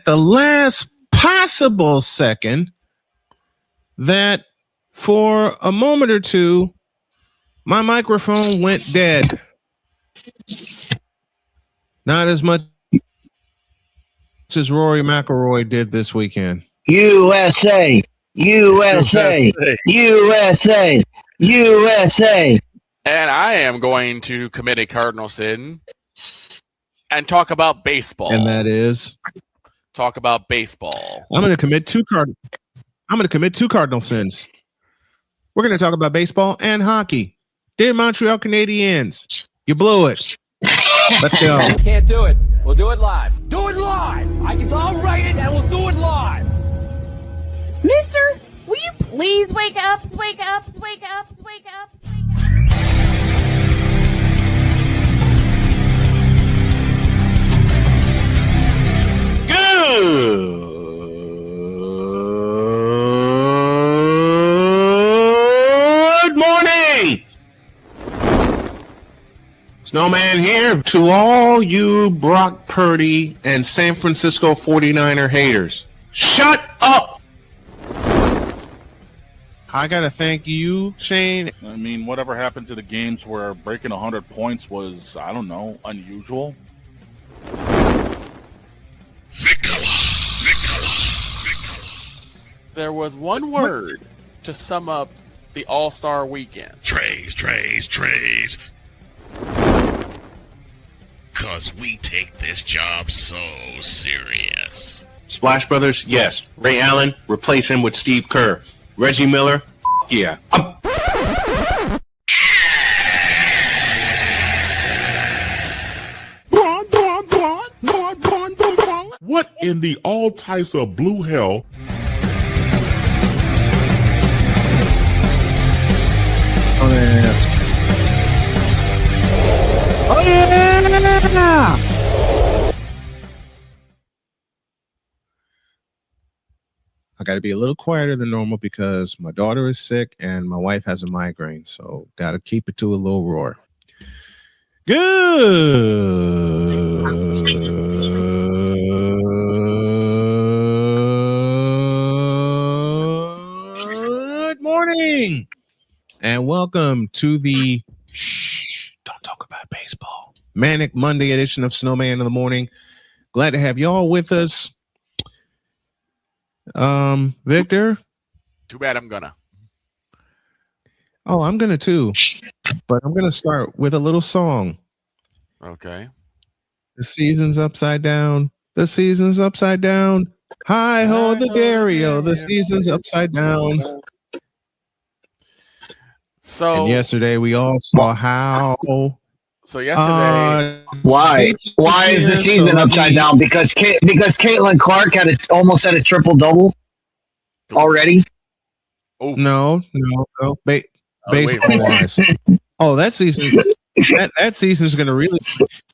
at the last possible second that for a moment or two, my microphone went dead. Not as much as Rory McIlroy did this weekend. USA, USA, USA, USA. And I am going to commit a cardinal sin and talk about baseball. And that is talk about baseball. I'm going to commit two cardinal sins. We're going to talk about baseball and hockey. Dear Montreal Canadiens, you blew it. Let's go. Can't do it. We'll do it live. Do it live. I'll write it and we'll do it live. Mister, will you please wake up? Wake up, wake up, wake up, wake up. Good morning. Snowman here to all you Brock Purdy and San Francisco 49er haters. Shut up. I got to thank you, Shane. I mean, whatever happened to the games where breaking 100 points was, I don't know, unusual? There was one word to sum up the All-Star weekend. Trays. Because we take this job so serious. Splash Brothers, yes. Ray Allen, replace him with Steve Kerr. Reggie Miller, yeah. What in the all types of blue hell? Oh, yeah! I got to be a little quieter than normal because my daughter is sick and my wife has a migraine. So got to keep it to a little roar. Good morning and welcome to the Don't Talk About Baseball Manic Monday edition of Snowman in the Morning. Glad to have y'all with us. Victor? Too bad I'm gonna. Oh, I'm gonna too. But I'm gonna start with a little song. Okay. The season's upside down. The season's upside down. Hi ho the Dario. The season's upside down. So And yesterday we all saw how yesterday Why is the season upside down? Because Caitlin Clark almost had a triple double already. No. Baseball wise. Oh, that season. That season's going to really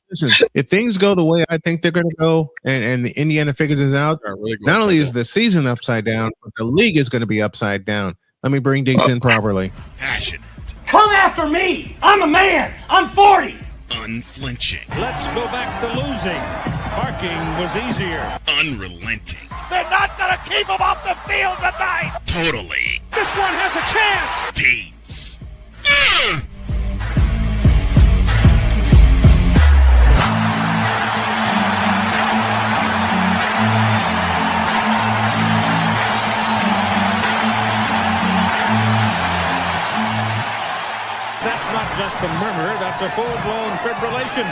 listen. If things go the way I think they're going to go, and the Indiana figures this out, not only is the season upside down, but the league is going to be upside down. Let me bring Diggs in properly. Passionate. Come after me. I'm a man. I'm 40. Unflinching. Let's go back to losing. Parking was easier. Unrelenting. They're not going to keep him off the field tonight. Totally. This one has a chance. Deeds. That's not just a murmur, that's a full-blown fibrillation.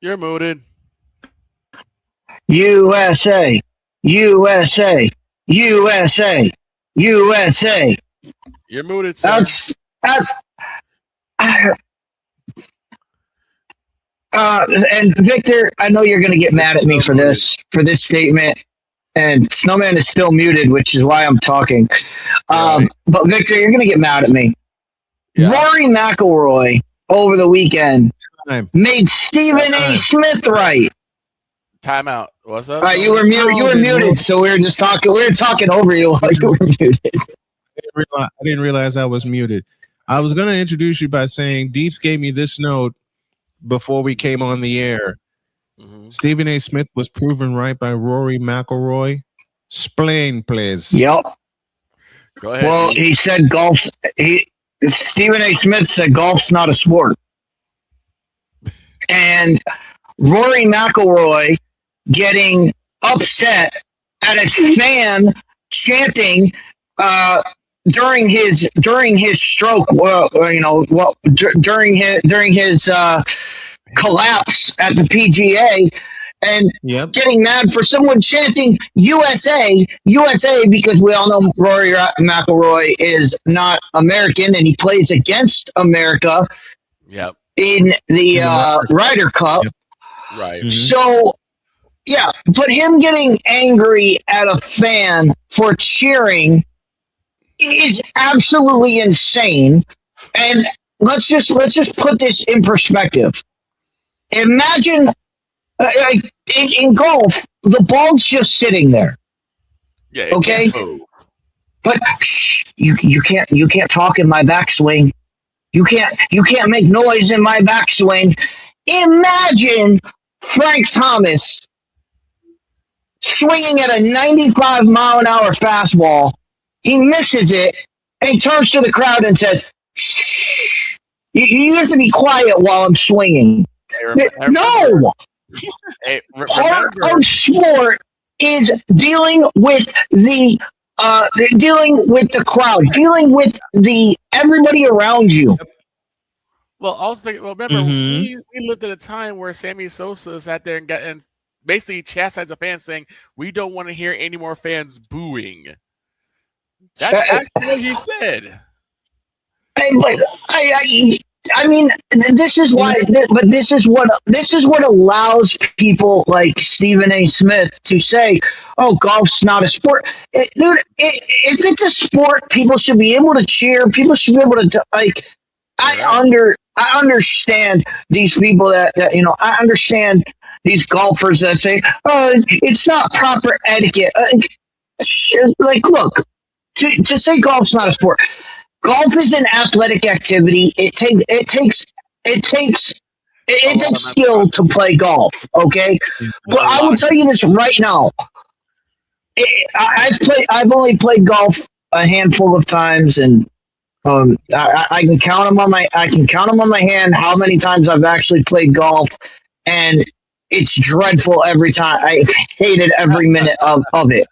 you're muted. USA, USA, USA, USA. You're muted, sir. And Victor, I know you're going to get mad at me for this statement. And Snowman is still muted, which is why I'm talking. But Victor, you're going to get mad at me. Yeah. Rory McIlroy over the weekend made Stephen A. Smith right. Timeout. What's up? You were muted. You were muted, so we were just talking. We were talking over you while you were muted. I didn't realize I was muted. I was going to introduce you by saying Deets gave me this note before we came on the air. Mhm. Stephen A. Smith was proven right by Rory McIlroy. Explain, please. Yep. Go ahead. Well, he said Stephen A. Smith said golf's not a sport. And Rory McIlroy getting upset at a fan chanting during his stroke, during his collapse at the PGA, and getting mad for someone chanting USA, because we all know Rory McIlroy is not American and he plays against America. Yep. In the Ryder Cup. Yep. Right. Mm-hmm. So, yeah, but him getting angry at a fan for cheering is absolutely insane. And let's just put this in perspective. Imagine in golf, the ball's just sitting there. Yeah. Okay. But you can't talk in my backswing. You can't make noise in my backswing. Imagine Frank Thomas swinging at a 95-mile-an-hour fastball. He misses it, and he turns to the crowd and says, "Shh, you have to be quiet while I'm swinging." No! Part of sport is dealing with the crowd, dealing with everybody around you. Well, also, remember, we lived at a time where Sammy Sosa sat there and basically chastised the fans, saying, "We don't want to hear any more fans booing." That's actually what he said. I mean, this is why. But this is what allows people like Stephen A. Smith to say, "Oh, golf's not a sport." Dude, if it's a sport, people should be able to cheer. People should be able to like. I understand these people that I understand these golfers that say, "Oh, it's not proper etiquette." Like, look, to say golf's not a sport. Golf is an athletic activity. It takes skill to play golf. Okay, but I will tell you this right now. I've only played golf a handful of times, and I can count them on my hand how many times I've actually played golf, and it's dreadful every time. I hated every minute of it.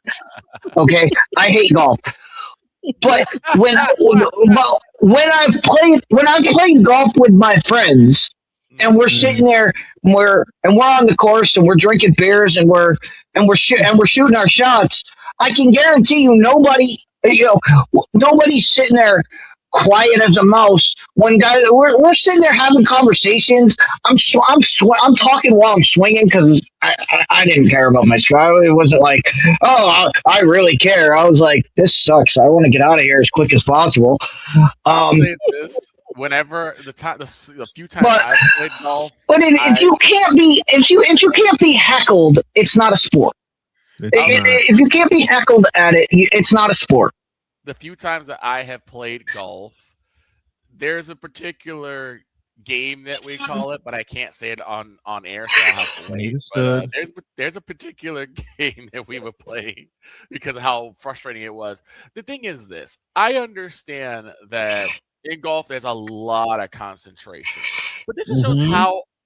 Okay, I hate golf. But when I've played golf with my friends, and we're sitting there, and we're on the course, and we're drinking beers, and we're shooting our shots, I can guarantee you nobody's sitting there quiet as a mouse. When guys, we're sitting there having conversations. I'm talking while I'm swinging because I didn't care about my score. It wasn't like, oh, I really care. I was like, this sucks. I want to get out of here as quick as possible. I'll say this: whenever the few times I've played golf, but if you can't be heckled, it's not a sport. If you can't be heckled at it, it's not a sport. The few times that I have played golf, there's a particular game that we call it, but I can't say it on air, so I'll have to wait. But, there's a particular game that we would play because of how frustrating it was. The thing is this: I understand that in golf there's a lot of concentration, but this just shows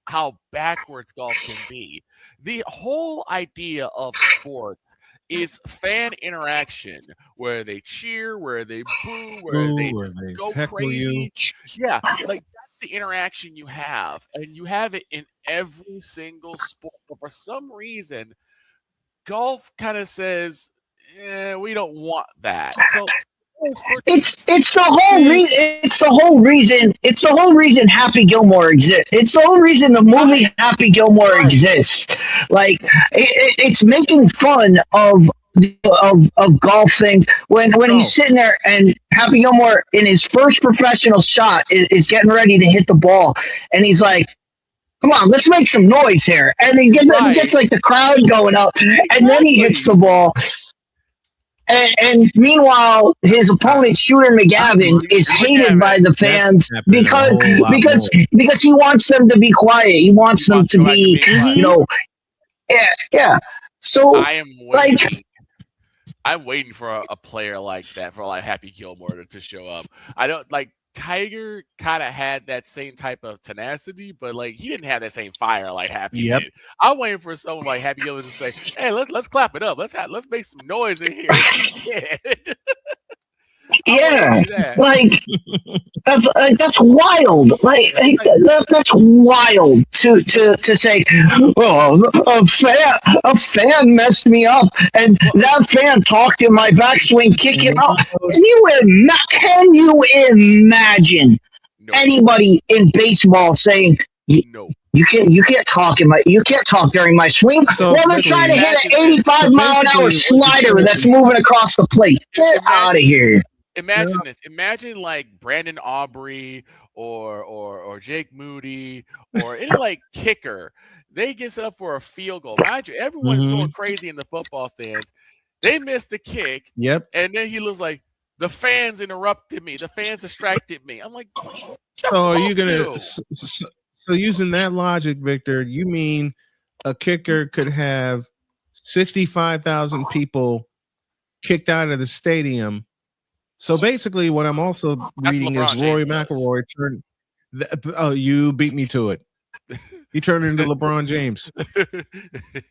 how backwards golf can be. The whole idea of sports is fan interaction, where they cheer, where they boo, where they go crazy. Yeah, like that's the interaction you have, and you have it in every single sport. But for some reason, golf kind of says, we don't want that. So it's the whole reason Happy Gilmore exists. It's the whole reason the movie Happy Gilmore exists. Like it's making fun of golfing when he's sitting there and Happy Gilmore in his first professional shot is getting ready to hit the ball, and he's like, "Come on, let's make some noise here," and he gets like the crowd going up, and then he hits the ball. And meanwhile, his opponent, Shooter McGavin, is hated by the fans because he wants them to be quiet. He wants them to be, yeah. So I am waiting. I'm waiting for a player like that, for like Happy Gilmore to show up. I don't like Tiger kind of had that same type of tenacity, but like he didn't have that same fire like Happy did. I'm waiting for someone like Happy Gilmore to say, "Hey, let's clap it up. Let's make some noise in here." Yeah, like that's wild. That's wild to say. Oh, a fan messed me up, and that fan talked in my backswing, kick him out. Can you imagine anybody in baseball saying you can't talk during my swing? So well, they're trying to hit an 85-mile-an-hour slider that's moving across the plate. Get out of here. Imagine this. Imagine like Brandon Aubrey or Jake Moody or any like kicker. They get set up for a field goal. Mind you, everyone's going crazy in the football stands. They missed the kick. Yep. And then he looks like the fans interrupted me. The fans distracted me. I'm like, so are you gonna? So using that logic, Victor, you mean a kicker could have 65,000 people kicked out of the stadium? So basically, what I'm also reading is Rory McIlroy turned. Oh, you beat me to it. He turned into LeBron James.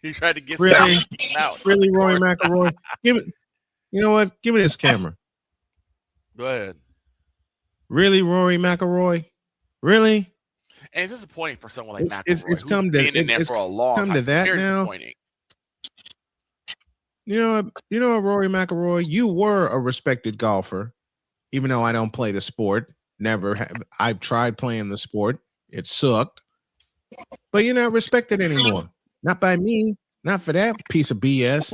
He tried to get out. Really, Rory McIlroy. You know what? Give me this camera. Go ahead. Really, Rory McIlroy? Really? And it's disappointing for someone like McIlroy. It's come to been in there for a long time. To that now. You know, Rory McIlroy, you were a respected golfer, even though I don't play the sport. Never have. I've tried playing the sport. It sucked. But you're not respected anymore. Not by me. Not for that piece of BS.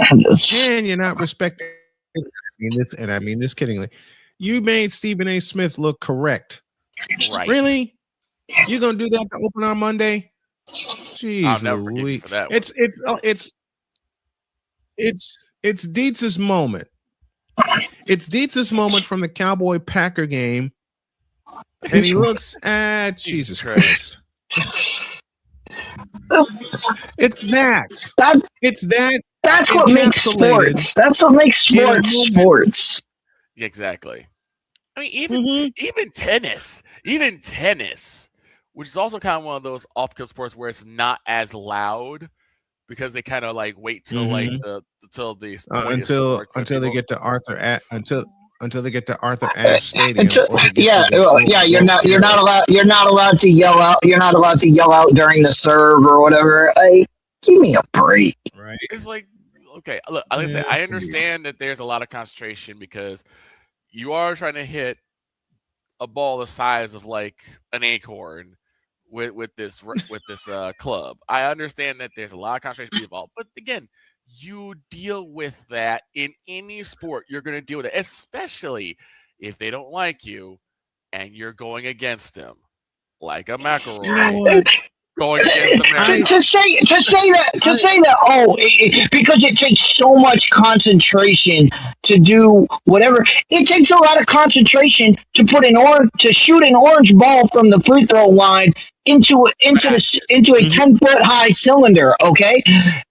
And you're not respected. I mean this kiddingly. You made Stephen A. Smith look correct. Right. Really? You're gonna do that to open on Monday? Jeez, I'll never forgive you for that one. It's Dietz's moment. It's Dietz's moment from the Cowboy Packer game. And he looks at Jesus Christ. It's that. That's what makes sports. That's what makes sports. Exactly. I mean, even tennis, which is also kind of one of those off-field sports where it's not as loud because they kind of like wait till like until they get to until they get to Arthur Ashe Stadium. You're not allowed to yell out. You're not allowed to yell out during the serve or whatever. Give me a break. Right. It's like, okay, look, like I said, I understand that there's a lot of concentration because you are trying to hit a ball the size of like an acorn with this club. I understand that there's a lot of concentration involved, but again, you deal with that in any sport. You're going to deal with it, especially if they don't like you and you're going against them, like a McElroy. Going against to say that because it takes so much concentration to do whatever. It takes a lot of concentration to shoot an orange ball from the free throw line into a 10-foot high cylinder. Okay,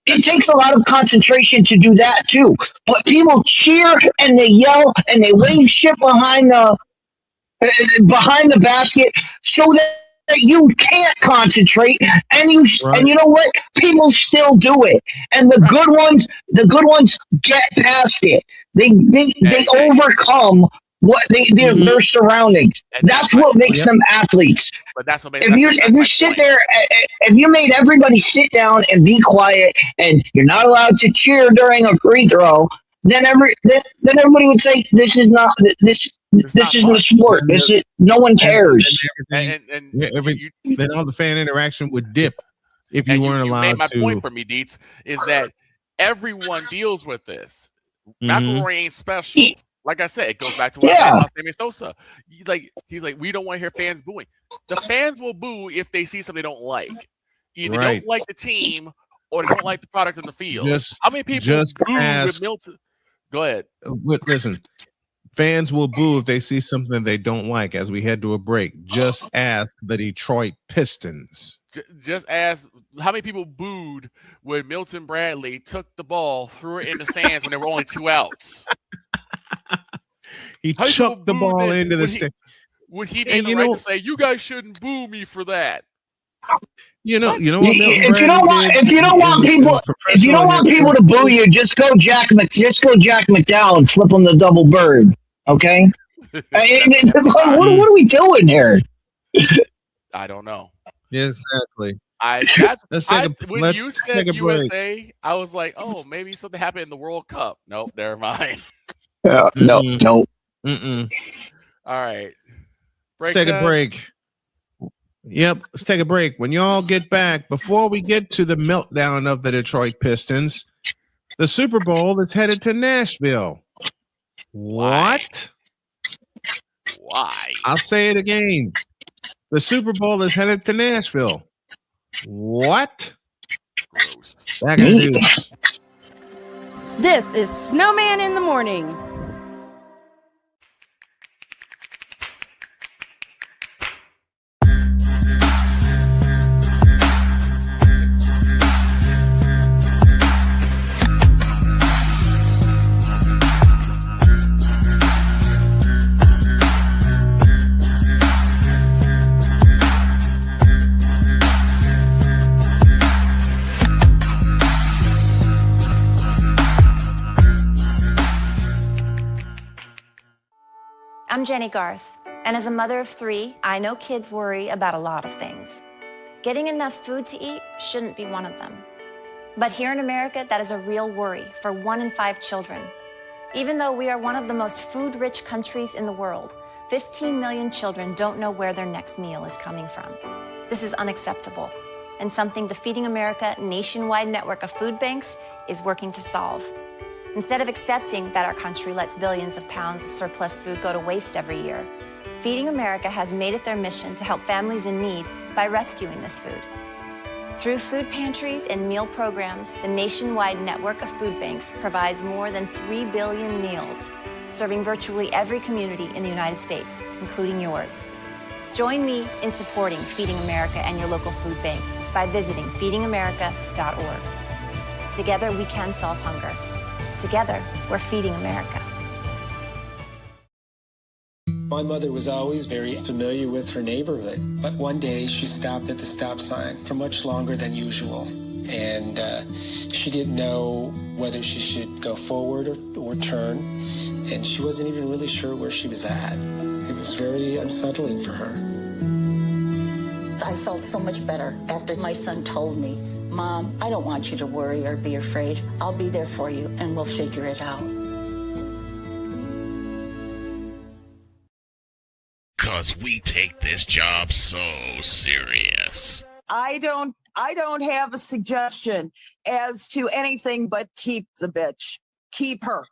it takes a lot of concentration to do that too. But people cheer and they yell and they wave shit behind the basket so that you can't concentrate, and you know what? People still do it, and the good ones get past it. They overcome their surroundings. That's what makes them athletes. But that's what makes if you sit there, if you made everybody sit down and be quiet, and you're not allowed to cheer during a free throw, then everybody would say this isn't a sport. No one cares. Then all the fan interaction would dip if you weren't allowed to. My point for me, Dietz, is that everyone deals with this. McElroy ain't special. Like I said, it goes back to what I said about Sammy Sosa. He's like, we don't want to hear fans booing. The fans will boo if they see something they don't like. Either they don't like the team or they don't like the product in the field. How many people boo with Milton? Go ahead. Listen, fans will boo if they see something they don't like. As we head to a break, just ask the Detroit Pistons. Just ask how many people booed when Milton Bradley took the ball, threw it in the stands when there were only 2 outs. He chucked the ball into the stands. Would he be in the right to say, "You guys shouldn't boo me for that"? You know what? If you don't want people to boo you, just go Jack McDowell and flip him the double bird. Okay. What are we doing here? I don't know. Yeah, exactly. When you said USA, I was like, oh, maybe something happened in the World Cup. Nope, never mind. No. Mm-mm. All right. Let's take a break. Yep, let's take a break. When y'all get back, before we get to the meltdown of the Detroit Pistons, the Super Bowl is headed to Nashville. What? Why? I'll say it again. The Super Bowl is headed to Nashville. What? Gross. Back in the news. This is Snowman in the Morning. I'm Jenny Garth, and as a mother of 3, I know kids worry about a lot of things. Getting enough food to eat shouldn't be one of them. But here in America, that is a real worry for 1 in 5 children. Even though we are one of the most food-rich countries in the world, 15 million children don't know where their next meal is coming from. This is unacceptable, and something the Feeding America nationwide network of food banks is working to solve. Instead of accepting that our country lets billions of pounds of surplus food go to waste every year, Feeding America has made it their mission to help families in need by rescuing this food. Through food pantries and meal programs, the nationwide network of food banks provides more than 3 billion meals, serving virtually every community in the United States, including yours. Join me in supporting Feeding America and your local food bank by visiting feedingamerica.org. Together, we can solve hunger. Together, we're Feeding America. My mother was always very familiar with her neighborhood, but one day she stopped at the stop sign for much longer than usual, and she didn't know whether she should go forward or turn, and she wasn't even really sure where she was at. It was very unsettling for her. I felt so much better after my son told me, "Mom, I don't want you to worry or be afraid. I'll be there for you, and we'll figure it out." 'Cause we take this job so serious. I don't have a suggestion as to anything but keep the bitch. Keep her.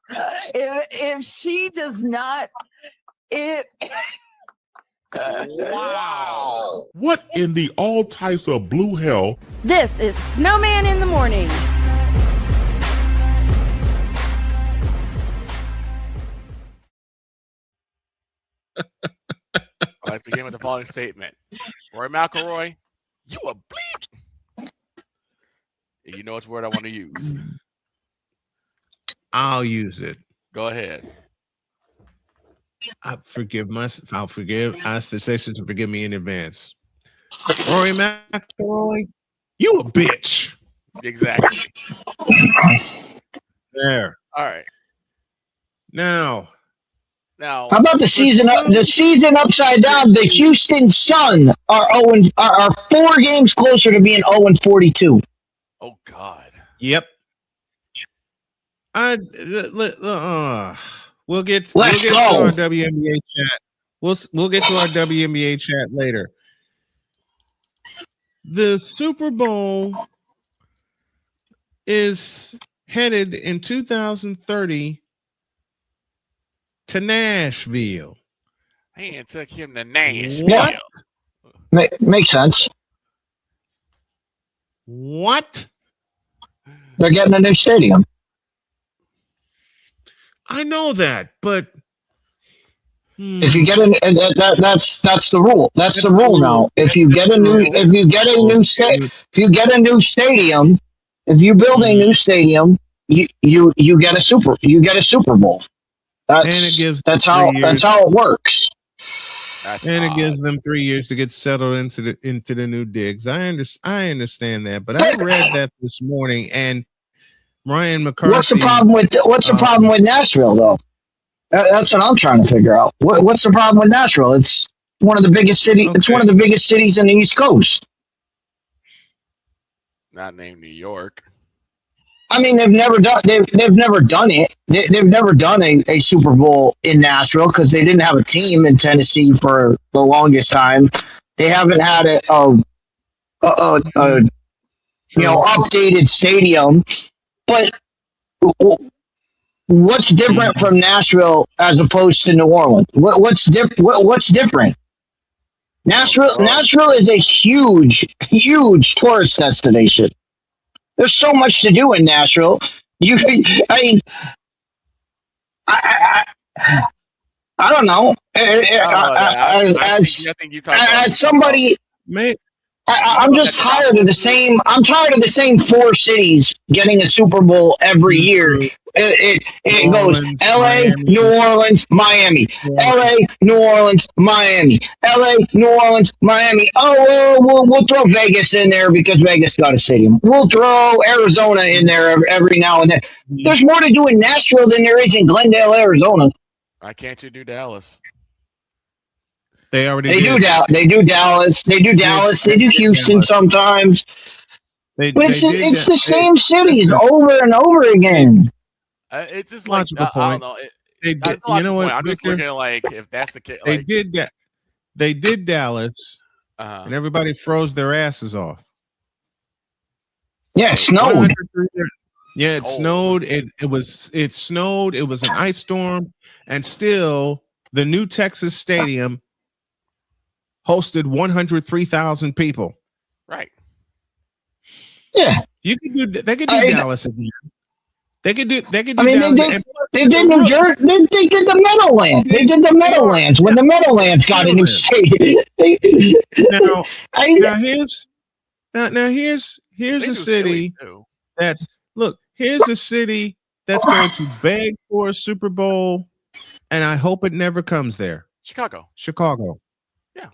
If she does not, wow. What in the all types of blue hell? This is Snowman in the Morning. Let's begin with the following statement. Roy McIlroy, you a bleep. You know which word I want to use. I'll use it. Go ahead. I'll ask the station to forgive me in advance. Rory McIlroy, you a bitch. Exactly. There. All right. Now, how about the season? The season upside down. The Houston Sun are 4 games closer to being 0-42. Oh God. Yep. We'll get to our WNBA chat. We'll get to our WNBA chat later. The Super Bowl is headed in 2030 to Nashville. Man, took him to Nashville. Yeah. Makes sense. What? They're getting a new stadium. I know that, but if you get that's the rule. That's the rule now. If you get a new stadium, if you build a new stadium, you get a Super Bowl. That's how it works. It gives them 3 years to get settled into the new digs. I understand that, but I read that this morning, and Ryan McCarthy. What's the problem with Nashville though? That's what I'm trying to figure out. What's the problem with Nashville? It's one of the biggest cities. Okay. It's one of the biggest cities in the East Coast. Not named New York. I mean, they've never done it. They've never done a Super Bowl in Nashville because they didn't have a team in Tennessee for the longest time. They haven't had updated stadium. But what's different from Nashville as opposed to New Orleans? What's different? Nashville is a huge tourist destination. There's so much to do in Nashville. I don't know. As somebody, I'm just tired of the same. I'm tired of the same 4 cities getting a Super Bowl every year. It goes L.A., New Orleans, Miami. L.A., New Orleans, Miami. L.A., New Orleans, Miami. Oh, we'll throw Vegas in there because Vegas got a stadium. We'll throw Arizona in there every now and then. There's more to do in Nashville than there is in Glendale, Arizona. Why can't you do Dallas? They already do Dallas. They do Dallas. They do Houston sometimes. But it's the same cities over and over again. It's just logical point. I don't know. You know what? I'm just looking like if that's the case. They did that. They did Dallas, and everybody froze their asses off. Yeah, it snowed. Yeah, it snowed. It snowed. It was an ice storm, and still the new Texas Stadium hosted 103,000 people. Right. Yeah. You could do. They could do Dallas again. They could do. I mean, they did New Jersey. They did the Meadowlands. They did the Meadowlands when the Meadowlands got a new stadium. Now here's a city that's here's a city that's going to beg for a Super Bowl, and I hope it never comes there. Chicago. Yeah.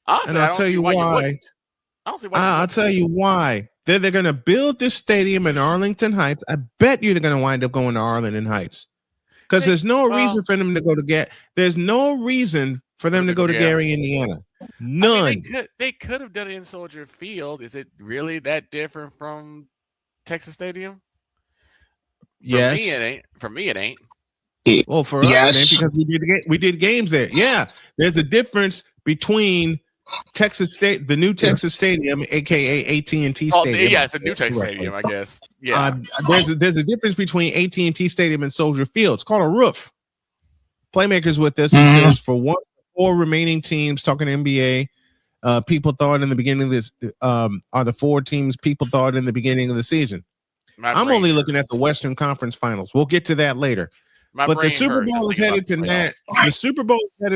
Honestly, and I'll tell you why. I'll tell you why. They're going to build this stadium in Arlington Heights. I bet you they're going to wind up going to Arlington Heights because there's no reason for them to go to There's no reason for them to go to Gary, Indiana. None. I mean, they could have done it in Soldier Field. Is it really that different from Texas Stadium? Yes. For me, it ain't. Well, for us, it ain't because we did games there. Yeah, there's a difference between Texas State, the new Texas Stadium, aka AT&T Stadium. Yeah, it's a new Texas Stadium, I guess. Yeah, there's a difference between AT&T Stadium and Soldier Field. It's called a roof. Playmakers with this. It says for 4 remaining teams, talking NBA. People thought in the beginning of this are the 4 teams people thought in the beginning of the season. I'm only looking at the Western Conference Finals. We'll get to that later. But the Super Bowl is headed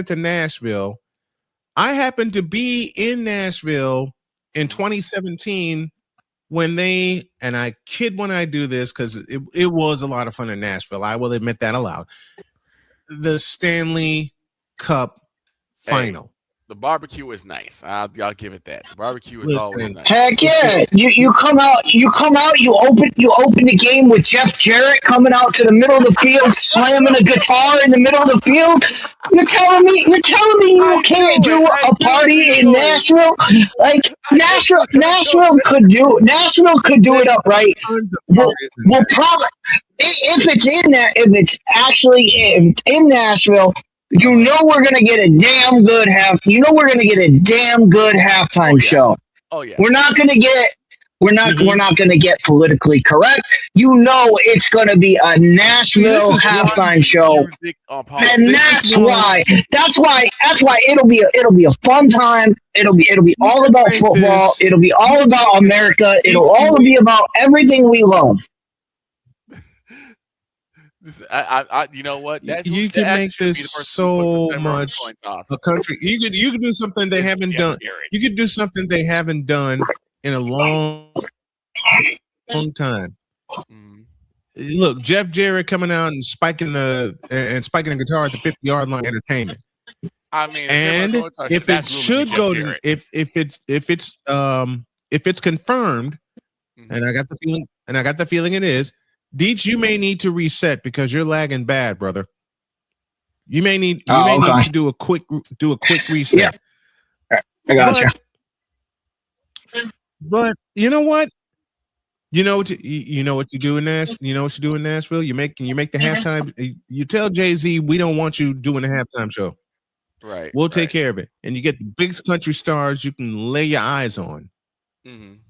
to Nashville. I happened to be in Nashville in 2017 when and I kid when I do this because it was a lot of fun in Nashville. I will admit that aloud. The Stanley Cup final. The barbecue was nice. I'll give it that. The barbecue is always nice. Heck yeah! You come out. You open the game with Jeff Jarrett coming out to the middle of the field, slamming a guitar in the middle of the field. You're telling me you can't do a party in Nashville? Like Nashville could do it up right. We'll probably if it's actually in Nashville. You know we're gonna get a damn good halftime show. Oh yeah. We're not gonna get politically correct. You know it's gonna be a Nashville halftime show, and that's why it'll be a fun time. It'll be all about football. It'll be all about America. It'll all be about everything we love. You know what? You can make this so much a country. You could do something they haven't done. You could do something they haven't done in a long time. Look, Jeff Jarrett coming out and spiking the guitar at the 50-yard line. Entertainment. I mean, and if it should go to if it's confirmed, and I got the feeling it is, Deets, you may need to reset because you're lagging bad, brother. You may need to do a quick reset. Yeah, I got you. But you know what? You know what you do in Nashville. You know what you do in Nashville. You make the halftime. You tell Jay-Z we don't want you doing the halftime show. Right. We'll take care of it, and you get the biggest country stars you can lay your eyes on, and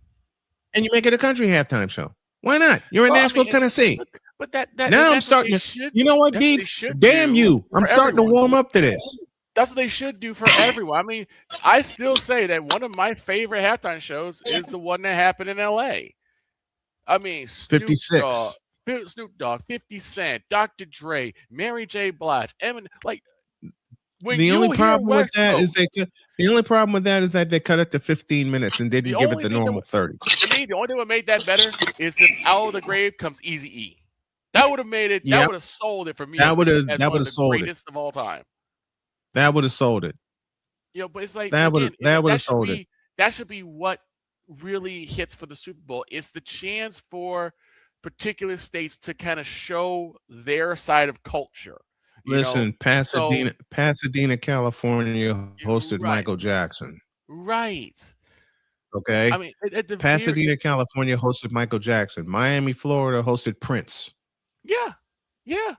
you make it a country halftime show. Why not? You're in Nashville, Tennessee. But that now I'm starting to. You know what, Deets? Damn you! I'm starting to warm up to this. That's what they should do for everyone. I mean, I still say that one of my favorite halftime shows is the one that happened in L.A. I mean, Snoop Dogg, 50 Cent, Dr. Dre, Mary J. Blige, Eminem. Like, the only problem with that is that they cut it to 15 minutes and didn't give it the normal 30. To me, the only thing that made that better is if out of the grave comes Eazy-E. That would have made it. That would have sold it for me. That would have sold it. Greatest of all time. That would have sold it. You know, but it's like that would have sold it. That should be what really hits for the Super Bowl. It's the chance for particular states to kind of show their side of culture. Listen, Pasadena, California hosted Michael Jackson. Right. Okay. I mean, Pasadena, California hosted Michael Jackson. Miami, Florida hosted Prince. Yeah. Yeah.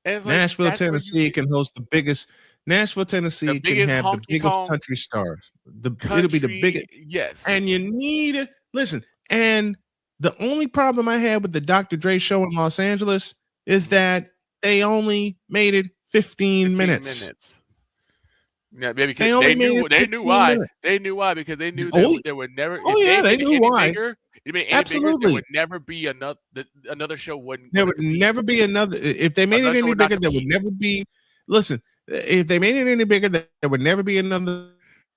And it's Nashville, Tennessee can host the biggest. Nashville, Tennessee can have the biggest country stars. It'll be the biggest. Yes. And you need listen. And the only problem I had with the Dr. Dre show in Los Angeles is that they only made it 15 minutes. Yeah, maybe because they knew why. Minutes. They knew why because they knew there would never. They knew why. Absolutely, there would never be another show. There would never be another. If they made it any bigger, there would never be. Listen, if they made it any bigger, there would never be another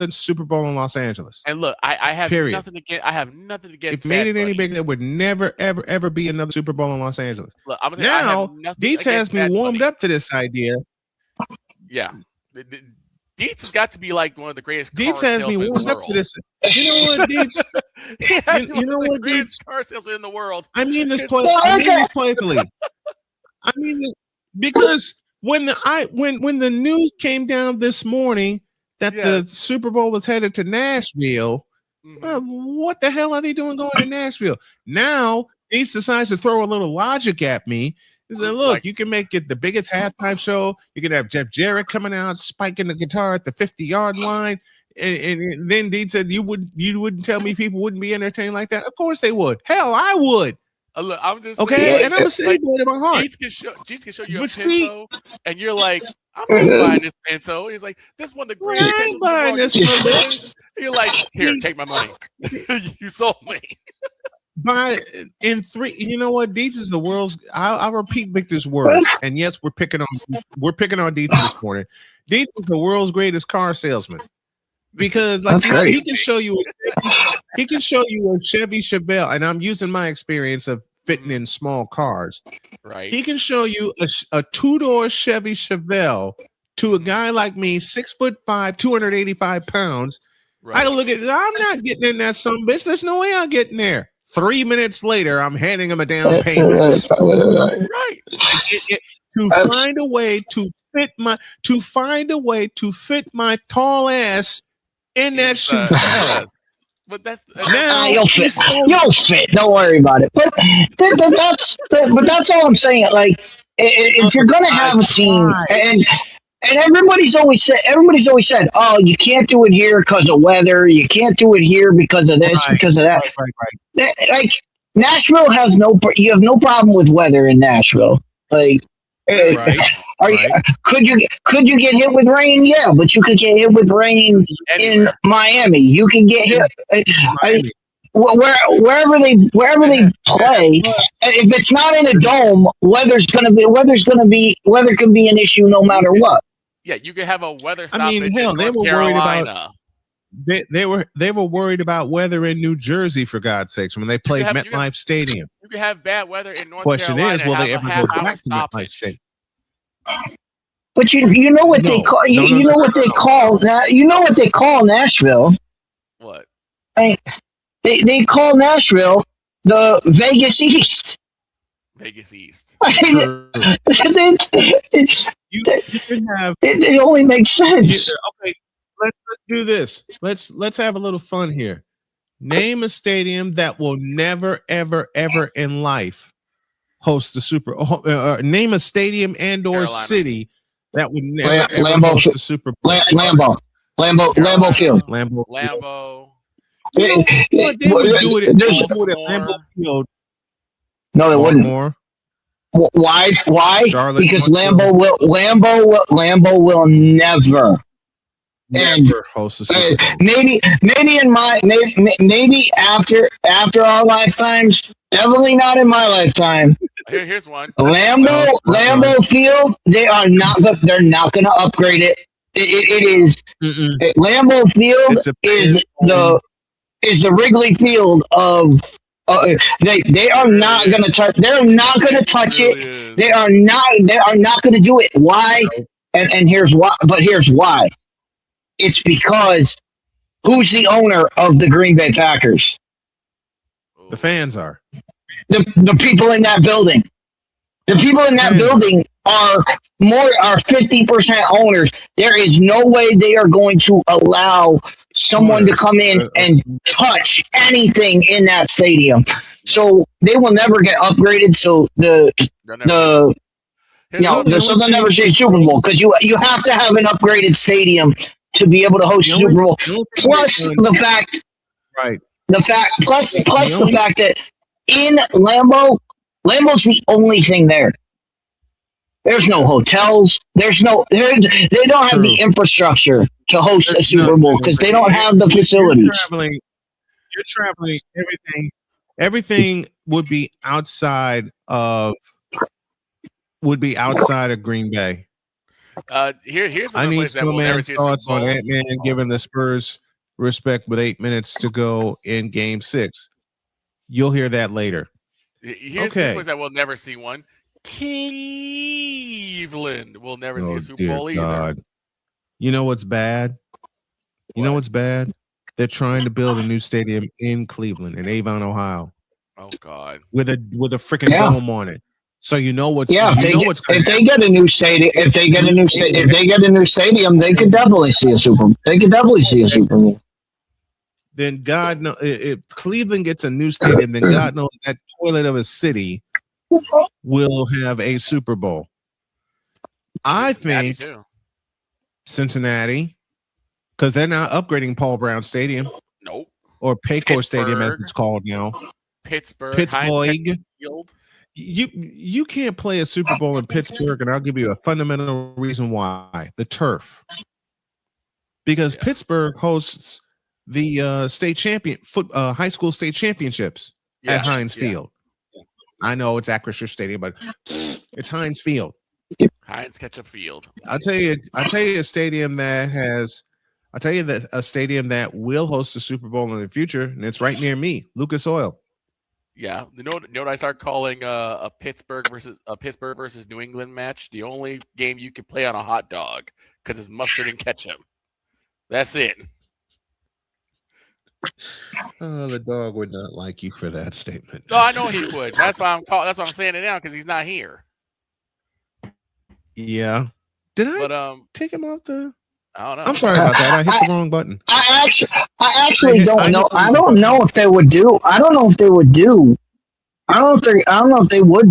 Super Bowl in Los Angeles. And look, I have nothing against. I have nothing against. If made it any bigger, there would never, ever be another Super Bowl in Los Angeles. Look, now, Deets has me warmed up to this idea. Yeah, Deets has got to be like one of the greatest. Deets has me warmed up to this. You know what, Deets? you know what, Deets? Car salesman in the world. I mean this playfully. I mean because when the news came down this morning that the Super Bowl was headed to Nashville, what the hell are they doing going to Nashville? Now Deets decides to throw a little logic at me. He said, look, you can make it the biggest halftime show. You can have Jeff Jarrett coming out, spiking the guitar at the 50-yard line. And then Deets said, you wouldn't tell me people wouldn't be entertained like that? Of course they would. Hell, I would. Look, I'm just okay, saying, and I'm a city boy in my heart. Deets can show you a Pinto, and you're like, I'm not buying this Pinto. He's like, this one of the greatest. I ain't buying this. You're like, here, take my money. You sold me. In 3, you know what? Deets is the world's. I'll repeat Victor's words. And yes, we're picking on Deets this morning. Deets is the world's greatest car salesman because, like, he can show you a Chevy Chevelle, and I'm using my experience of fitting in small cars. Right. He can show you a 2-door Chevy Chevelle to a guy like me, 6'5", 285 pounds. Right. I look at it. I'm not getting in that son bitch. There's no way I'm getting there. 3 minutes later, I'm handing him a down payment. Right. To find a way to fit my tall ass in that Chevelle. But that's you'll fit. You'll fit. Don't worry about it. But that's all I'm saying. Like, if you're gonna have a team, and everybody's always said, oh, you can't do it here because of weather. You can't do it here because of this, because of that. Right. Like, Nashville has you have no problem with weather in Nashville. Like, could you get hit with rain? Yeah, but you could get hit with rain in Miami. You can get hit. wherever they play, if it's not in a dome, weather can be an issue no matter what. Yeah, you could have a weather stoppage. I mean, hell, in they North were Carolina. worried about they were worried about weather in New Jersey, for God's sakes, when they played MetLife Stadium. You could have bad weather in North Question Carolina. is, will they ever go back to stoppage. MetLife Stadium? But you know what they call you know what they call Nashville. What? They call Nashville the Vegas East. Vegas East. It only makes sense. Okay, let's do this. Let's have a little fun here. Name a stadium that will never, ever, ever in life host the Super. Name a stadium and/or city that would never ever host the Super Bowl. Lambeau Field. Lambeau. They would do it at Lambeau Field. No, they wouldn't. More. Why? Charlotte, because Lambeau will never host a Super Bowl. Maybe after our lifetimes. Definitely not in my lifetime. Here's one. Lambeau Field. They're not going to upgrade it. It is. Lambeau Field is the Wrigley Field of. They are not going to touch. They're not going to touch it. They are not going to do it. Why? And here's why. But here's why. It's because who's the owner of the Green Bay Packers? The fans are. The people in that building. The people in that building are 50% owners. There is no way they are going to allow someone to come in and touch anything in that stadium. So they will never get upgraded. So they'll never say Super Bowl, because you have to have an upgraded stadium to be able to host Super Bowl. Plus the fact that in Lambeau's the only thing there. There's no hotels. They don't have the infrastructure to host a Super Bowl because they don't have the facilities. You're traveling. Everything would be outside of Green Bay. Here's I need Snowman's thoughts on Ant-Man giving the Spurs respect with 8 minutes to go in Game 6. You'll hear that later. Here's the place that we'll never see one. Cleveland will never see a Super Bowl either. God. You know what's bad? They're trying to build a new stadium in Cleveland, in Avon, Ohio. Oh God! With a freaking dome on it. So you know what's if they get a new stadium, they could definitely see a Super Bowl. They could definitely see a Super Bowl. Then God knows, if Cleveland gets a new stadium, then God knows that toilet of a city will have a Super Bowl. I think Cincinnati, because they're not upgrading Paul Brown Stadium. Nope. Or Paycor Stadium, as it's called now. Pittsburgh. You can't play a Super Bowl in Pittsburgh, and I'll give you a fundamental reason why. The turf. Because Pittsburgh hosts the state champion high school state championships at Heinz Field. I know it's Acrisure Stadium, but it's Heinz Field. Heinz Ketchup Field. I'll tell you a stadium that will host the Super Bowl in the future, and it's right near me, Lucas Oil. Yeah, you know what I start calling a Pittsburgh versus New England match? The only game you can play on a hot dog because it's mustard and ketchup. That's it. The dog would not like you for that statement. No, I know he would. That's why I'm saying it now, because he's not here. Yeah. Did I take him off the? I don't know. I'm sorry about that. I hit the wrong button. I actually don't know. I don't know if they would do. I don't know if they would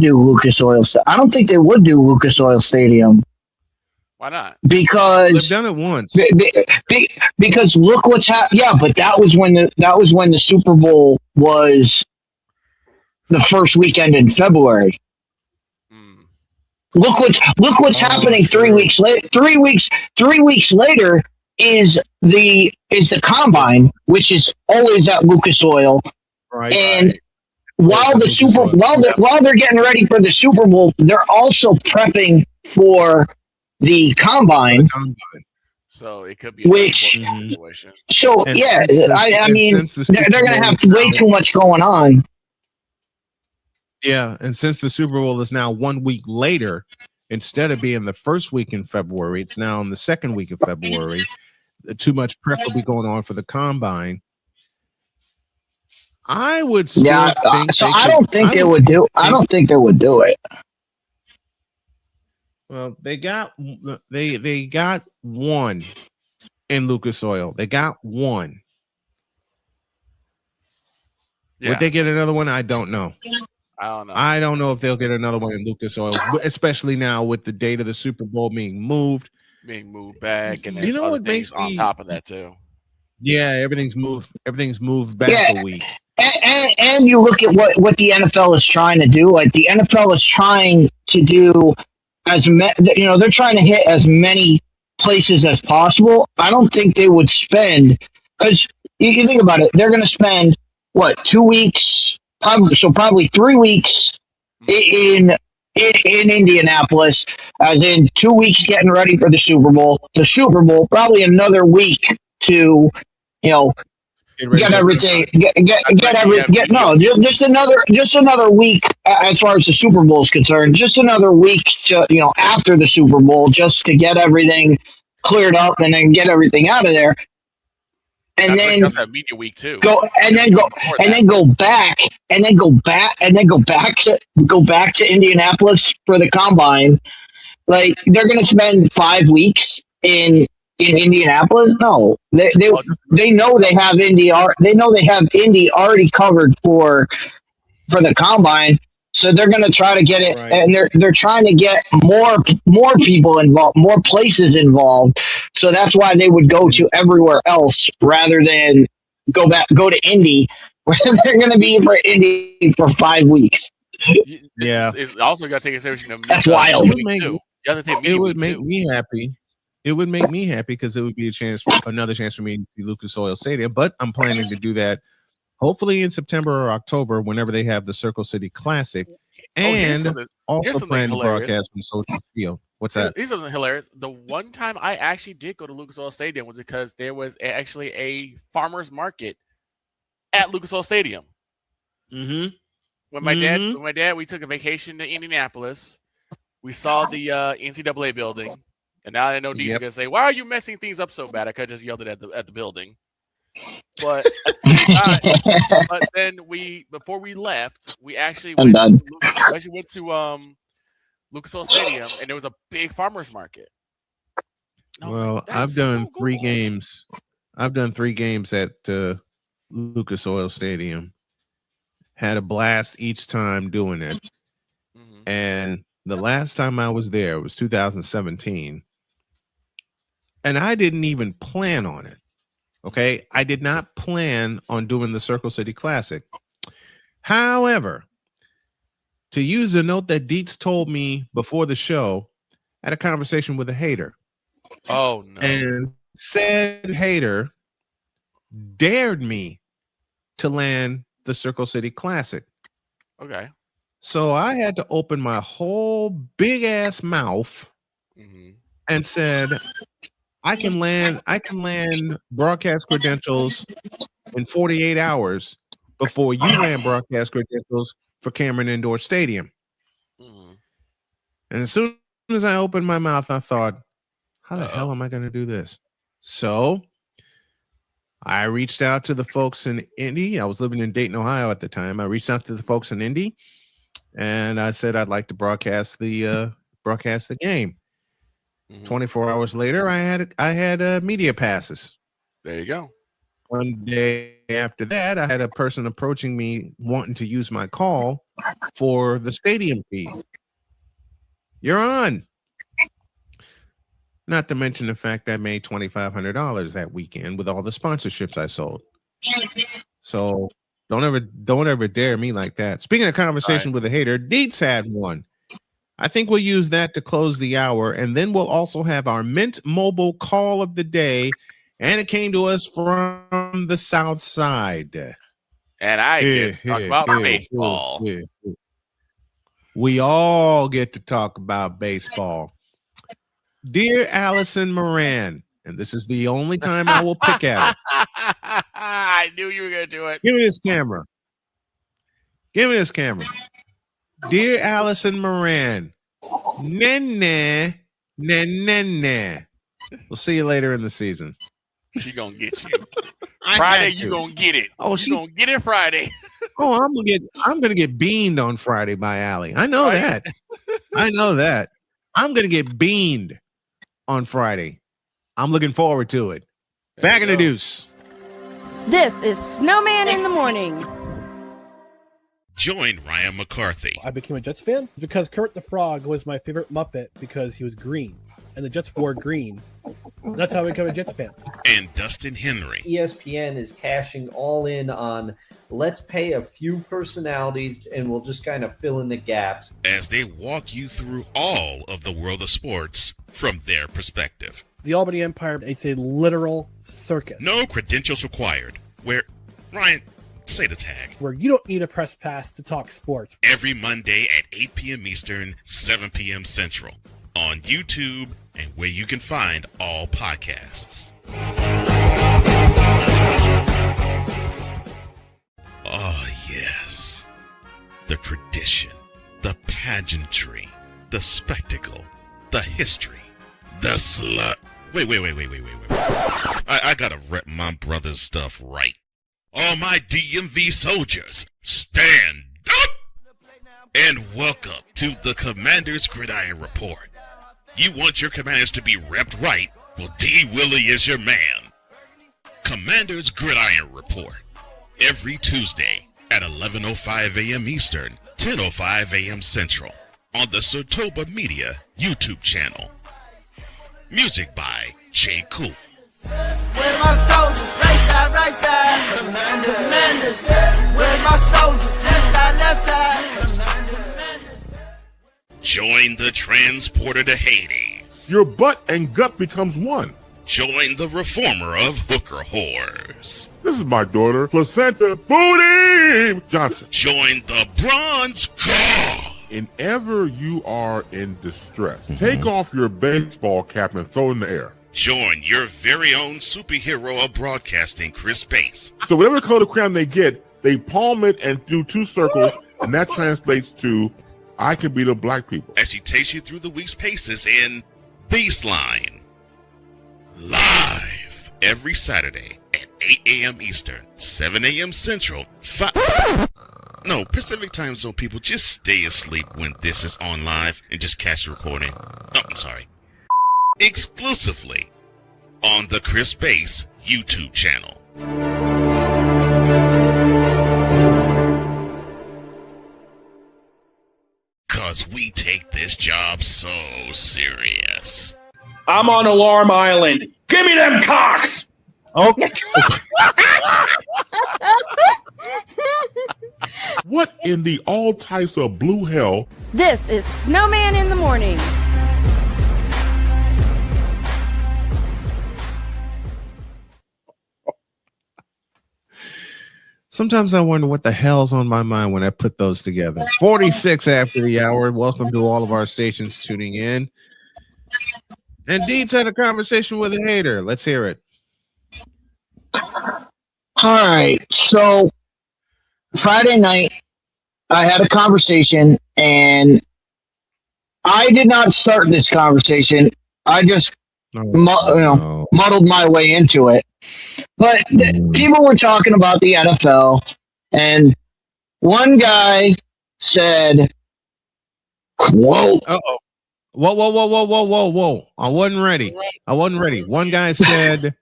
do Lucas Oil. I don't think they would do Lucas Oil Stadium. Why not? Because they've done it once. Because look what's happened. Yeah, but that was when the Super Bowl was the first weekend in February. Look what's happening 3 weeks later. 3 weeks later is the combine, which is always at Lucas Oil. And while they're getting ready for the Super Bowl, they're also prepping for the combine. So it could be situation. So I mean, they're going to have way too much going on. Yeah, and since the Super Bowl is now 1 week later, instead of being the first week in February, it's now in the second week of February. Too much prep will be going on for the combine. I would still think. So I don't think they would do it. Well, they got one in Lucas Oil. They got one. Yeah. Would they get another one? I don't know. I don't know if they'll get another one in Lucas Oil, especially now with the date of the Super Bowl being moved back, and there's other things on top of that too. Yeah, everything's moved back a week. And you look at what the NFL is trying to do. Like the NFL is trying to do they're trying to hit as many places as possible. I don't think they would spend, because you think about it, they're going to spend 2 weeks, probably 3 weeks in Indianapolis, as in 2 weeks getting ready for the Super Bowl. The Super Bowl, probably another week to, get everything, just another week as far as the Super Bowl is concerned. Just another week to, after the Super Bowl, just to get everything cleared up and then get everything out of there. And then media week too. Go back to Indianapolis for the combine. Like they're going to spend 5 weeks in Indianapolis. No, they know they have Indy. They know they have Indy already covered for the combine. So they're going to try to get it, and they're trying to get more people involved, more places involved. So that's why they would go to everywhere else rather than go to Indy, where they're going to be for Indy for 5 weeks. Yeah, it's also got to take a consideration. That's wild. It would make me happy. It would make me happy because it would be another chance for me to see Lucas Oil Stadium. But I'm planning to do that hopefully in September or October, whenever they have the Circle City Classic, and also plan to broadcast from Social Field. What's that? Here's something hilarious. The one time I actually did go to Lucas Oil Stadium was because there was actually a farmer's market at Lucas Oil Stadium. Mm-hmm. When my dad, we took a vacation to Indianapolis. We saw the NCAA building, and now I know Dee's gonna say, "Why are you messing things up so bad?" I could have just yelled it at the building. But at the same time, then before we left, we actually went to Lucas Oil Stadium, and there was a big farmers market. Well, I've done 3 games. I've done 3 games at Lucas Oil Stadium. Had a blast each time doing it. Mm-hmm. And the last time I was there was 2017. And I didn't even plan on it. Okay, I did not plan on doing the Circle City Classic. However, to use a note that Dietz told me before the show, I had a conversation with a hater. Oh, no. And said hater dared me to land the Circle City Classic. Okay. So I had to open my whole big ass mouth and said, I can land broadcast credentials in 48 hours before you land broadcast credentials for Cameron Indoor Stadium. Mm-hmm. And as soon as I opened my mouth, I thought, how the hell am I going to do this? So I reached out to the folks in Indy. I was living in Dayton, Ohio at the time. I reached out to the folks in Indy, and I said I'd like to broadcast the game. 24 hours later, I had media passes. There you go. One day after that, I had a person approaching me wanting to use my call for the stadium fee. You're on. Not to mention the fact I made $2,500 that weekend with all the sponsorships I sold. So don't ever dare me like that. Speaking of conversation with a hater, Dietz had one. I think we'll use that to close the hour, and then we'll also have our Mint Mobile call of the day, and it came to us from the South Side. And I get to talk about baseball. We all get to talk about baseball. Dear Allison Moran, and this is the only time I will pick at her. I knew you were going to do it. Give me this camera. Dear Allison Moran, nah. We'll see you later in the season. She gonna get you. Friday, you gonna get it. Oh, she gonna get it Friday. Oh, I'm gonna get beaned on Friday by Allie. I know that. I'm gonna get beaned on Friday. I'm looking forward to it. Back in the deuce. This is Snowman in the Morning. Join Ryan McCarthy. I became a Jets fan because Kermit the Frog was my favorite Muppet because he was green, and the Jets wore green. That's how I became a Jets fan. And Dustin Henry. ESPN is cashing all in on let's pay a few personalities and we'll just kind of fill in the gaps. As they walk you through all of the world of sports from their perspective. The Albany Empire, it's a literal circus. No credentials required. Where, Ryan, say the tag. Where you don't need a press pass to talk sports. Every Monday at 8 p.m. Eastern, 7 p.m. Central. On YouTube and where you can find all podcasts. Oh, yes. The tradition, the pageantry, the spectacle, the history, the slut. Wait. I gotta rep my brother's stuff right. All my DMV soldiers, stand up! And welcome to the Commander's Gridiron Report. You want your commanders to be repped right? Well, D. Willie is your man. Commander's Gridiron Report. Every Tuesday at 11:05 a.m. Eastern, 10:05 a.m. Central. On the Sotoba Media YouTube channel. Music by J. Cool. Where's my soldiers? Right side. Commanders. Where's my soldiers? Left side. Join the transporter to Hades. Your butt and gut becomes one. Join the reformer of hooker whores. This is my daughter, Placenta Booty Johnson. Join the bronze car. Whenever you are in distress, take off your baseball cap and throw it in the air. Join your very own superhero of broadcasting, Chris Bass. So whatever color crayon they get, they palm it and do two circles, and that translates to, I can beat up black people. As he takes you through the week's paces in Baseline. Live every Saturday at 8 a.m. Eastern, 7 a.m. Central, No, Pacific Time Zone people, just stay asleep when this is on live and just catch the recording. Oh, I'm sorry. Exclusively on the Chris Bass YouTube channel. Cause we take this job so serious. I'm on Alarm Island. Give me them cocks! Okay. What in the all types of blue hell? This is Snowman in the Morning. Sometimes I wonder what the hell's on my mind when I put those together. 46 after the hour. Welcome to all of our stations tuning in. And Deeds had a conversation with a hater. Let's hear it. All right. So Friday night, I had a conversation, and I did not start this conversation. I just muddled my way into it. But people were talking about the NFL, and one guy said, quote. Uh-oh. Whoa. I wasn't ready. One guy said,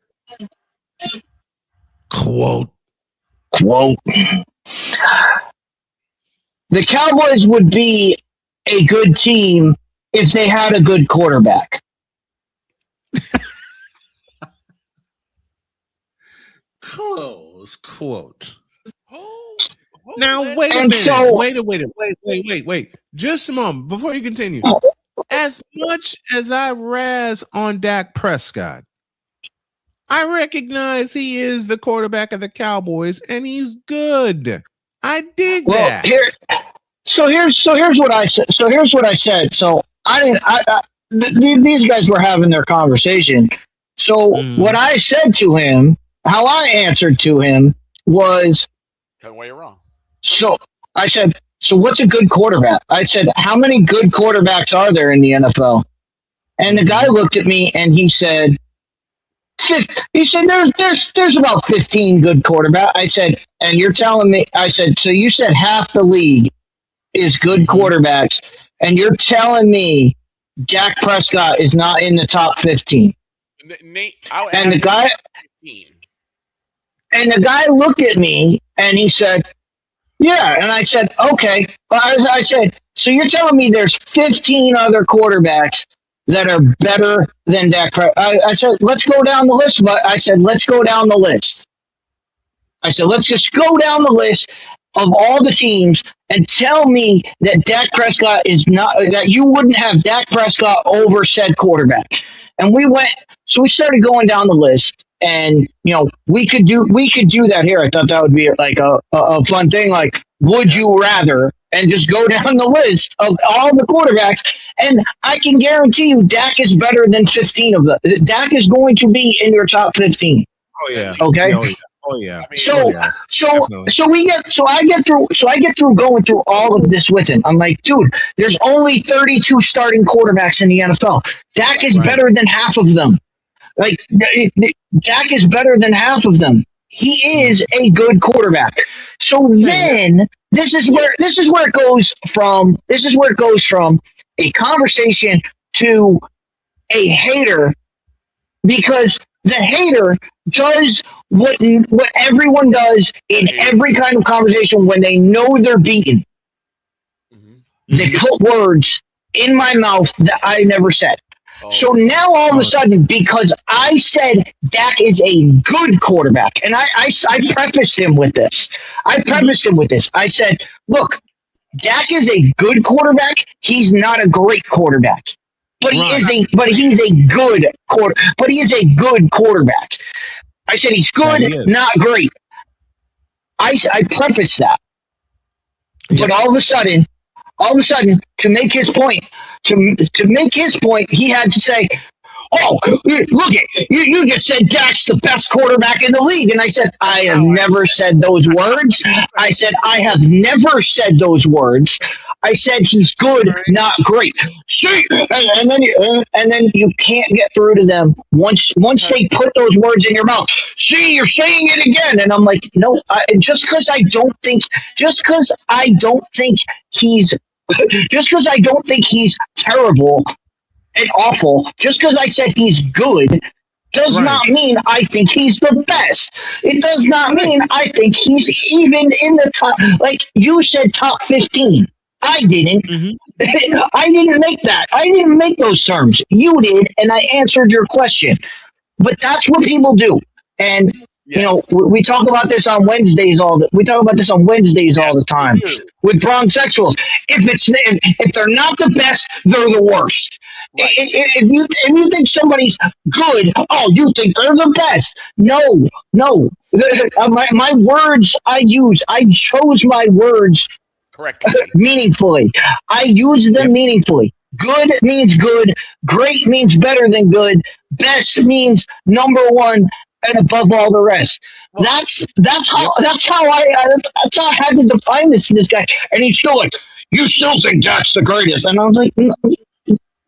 quote. The Cowboys would be a good team if they had a good quarterback. Close quote. Now wait a minute. Wait. Just a moment before you continue. As much as I razz on Dak Prescott, I recognize he is the quarterback of the Cowboys, and he's good. I dig that. Here's what I said. So these guys were having their conversation. So what I said to him, how I answered to him was, tell me why you're wrong. So I said, so what's a good quarterback? I said, how many good quarterbacks are there in the NFL? And the guy looked at me and he said, there's about 15 good quarterbacks. I said, and you're telling me, I said, so you said half the league is good quarterbacks, and you're telling me Dak Prescott is not in the top 15. And the guy looked at me and he said, yeah. And I said, okay. I said, so you're telling me there's 15 other quarterbacks that are better than Dak Prescott? I said, let's go down the list. But I said, let's go down the list. I said, let's just go down the list of all the teams and tell me that Dak Prescott is not, that you wouldn't have Dak Prescott over said quarterback. And we started going down the list, and we could do that here. I thought that would be like a fun thing, like would you rather, and just go down the list of all the quarterbacks. And I can guarantee you Dak is better than 15 of them. Dak is going to be in your top 15. Oh yeah. Okay. Oh yeah. I get through going through all of this with him. I'm like, dude, there's only 32 starting quarterbacks in the NFL. Dak is better than half of them. Like, Dak is better than half of them. He is a good quarterback. So then this is where it goes from a conversation to a hater, because the hater does what everyone does in every kind of conversation when they know they're beaten. They put words in my mouth that I never said. So now all of a sudden, because I said Dak is a good quarterback, and I prefaced him with this. I said, look, Dak is a good quarterback. He's not a great quarterback. But he is a good quarterback. I said he's good, not great. I prefaced that. But all of a sudden, to make his point, he had to say, "Oh, look it! You just said Dak's the best quarterback in the league," and I said, "I have never said those words. I said I have never said those words. I said he's good, not great." See, and then you can't get through to them once they put those words in your mouth. See, you're saying it again, and I'm like, no, just because I don't think he's terrible and awful, just because I said he's good, does not mean I think he's the best. It does not mean I think he's even in the top. Like you said, top 15. I didn't. I didn't make that. I didn't make those terms. You did, and I answered your question. But that's what people do. And we talk about this on Wednesdays all the time with transsexuals. If they're not the best, they're the worst. Right. If you think somebody's good, you think they're the best. No. My words I chose my words correctly, meaningfully. I use them meaningfully. Good means good. Great means better than good. Best means number one and above all the rest. That's how I had to define this guy. And he's still like, you still think that's the greatest? And I was like, no.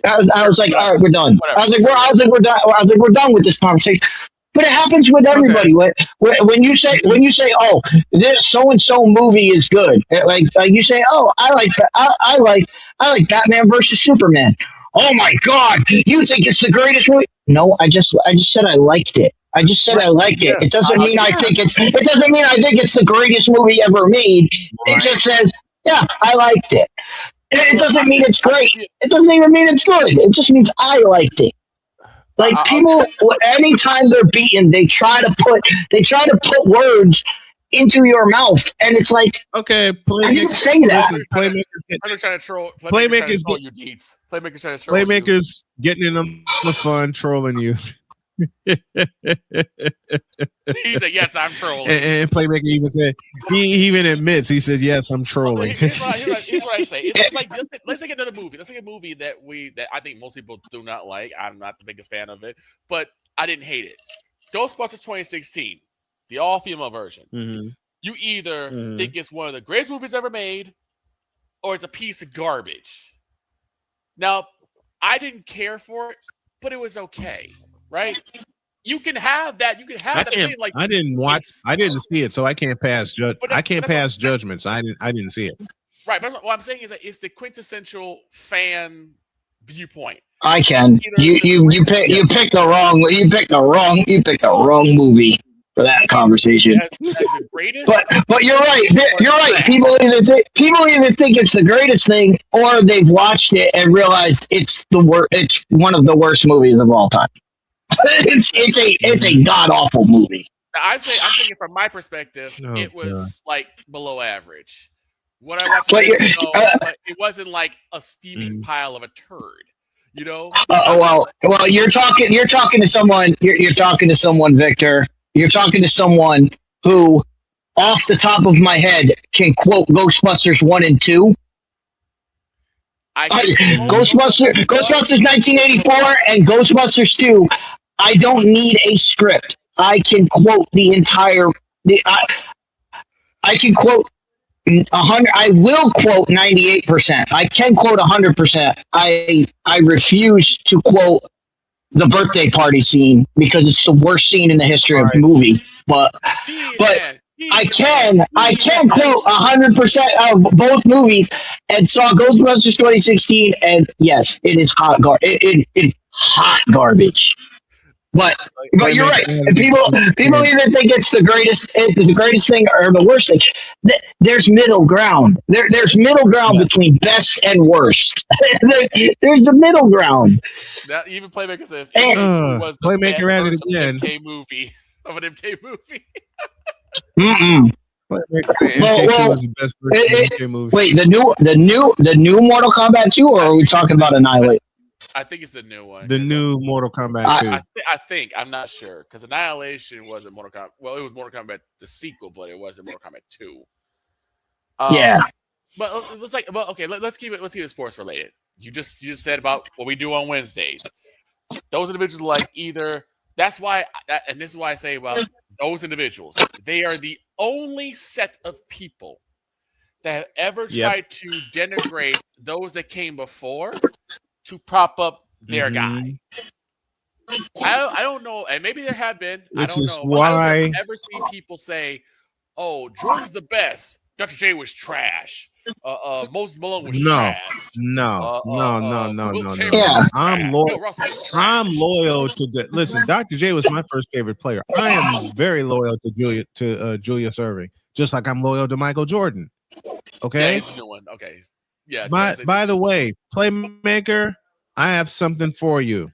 I was like, all right, we're done. I was like, we're done with this conversation. But it happens with everybody. Okay. When you say, oh, this so and so movie is good, like you say, oh, I like Batman versus Superman. Oh my God, you think it's the greatest movie? No, I just said I liked it. I just said I liked it. It doesn't mean I think it's the greatest movie ever made. It just says, yeah, I liked it. It doesn't mean it's great. It doesn't even mean it's good. It just means I liked it. Like people, anytime they're beaten, they try to put words into your mouth, and it's like, okay, I didn't say that. Playmakers trying to troll. Playmakers trying to troll you, Deeds. Playmakers trying to troll you. Playmakers getting in on the fun, trolling you. He's like, yes, I'm trolling. And Playmaker even said, he even admits, he said, yes, I'm trolling. Here's what I say. It's like, let's take another movie. Let's take a movie that I think most people do not like. I'm not the biggest fan of it, but I didn't hate it. Ghostbusters 2016, the all-female version. Mm-hmm. You either think it's one of the greatest movies ever made, or it's a piece of garbage. Now, I didn't care for it, but it was okay, right? You can have that. You can have that thing. Like, I didn't see it, so I can't pass judgments. I didn't see it. Right, but what I'm saying is that it's the quintessential fan viewpoint. I can. You picked the wrong movie for that conversation. As the greatest, but you're right. You're right. People either think it's the greatest thing, or they've watched it and realized it's It's one of the worst movies of all time. it's a god awful movie. I'm thinking from my perspective, it was like below average. What I watched, but it wasn't like a steaming pile of a turd. You know? Well, you're talking to someone. You're talking to someone, Victor. You're talking to someone who, off the top of my head, can quote Ghostbusters 1 and 2. Ghostbusters 1984 and Ghostbusters 2. I don't need a script. I can quote the entire. I can quote 100. I will quote 98%. I can quote 100%. I refuse to quote the birthday party scene because it's the worst scene in the history of the movie. But I can quote 100% of both movies and saw Ghostbusters 2016, and yes, it is hot it is hot garbage. But you're right. People either think it's the greatest thing or the worst thing. There's middle ground. There's middle ground between best and worst. There's a middle ground. That even Playmaker says was the Playmaker at it again. Of an MK movie. Wait, the new Mortal Kombat 2, or are we talking about Annihilate? I think it's the new one. The new Mortal Kombat 2. I think. I'm not sure. Because Annihilation wasn't Mortal Kombat. Well, it was Mortal Kombat, the sequel, but it wasn't Mortal Kombat 2. Yeah. But it's like, okay, let's keep it sports related. You just said about what we do on Wednesdays. Those individuals like either, that's why, and this is why I say about those individuals. They are the only set of people that have ever tried to denigrate those that came before to prop up their guy. I don't know, and maybe there have been. I don't know. Why I've never seen people say, "Oh, Jordan's the best. Dr. J was trash. Moses Malone was trash." No. Yeah. I'm loyal to the. Listen, Dr. J was my first favorite player. I am very loyal to Julius Erving, just like I'm loyal to Michael Jordan. Okay. Yeah, he's the new one. Okay. Yeah. By the way, Playmaker, I have something for you.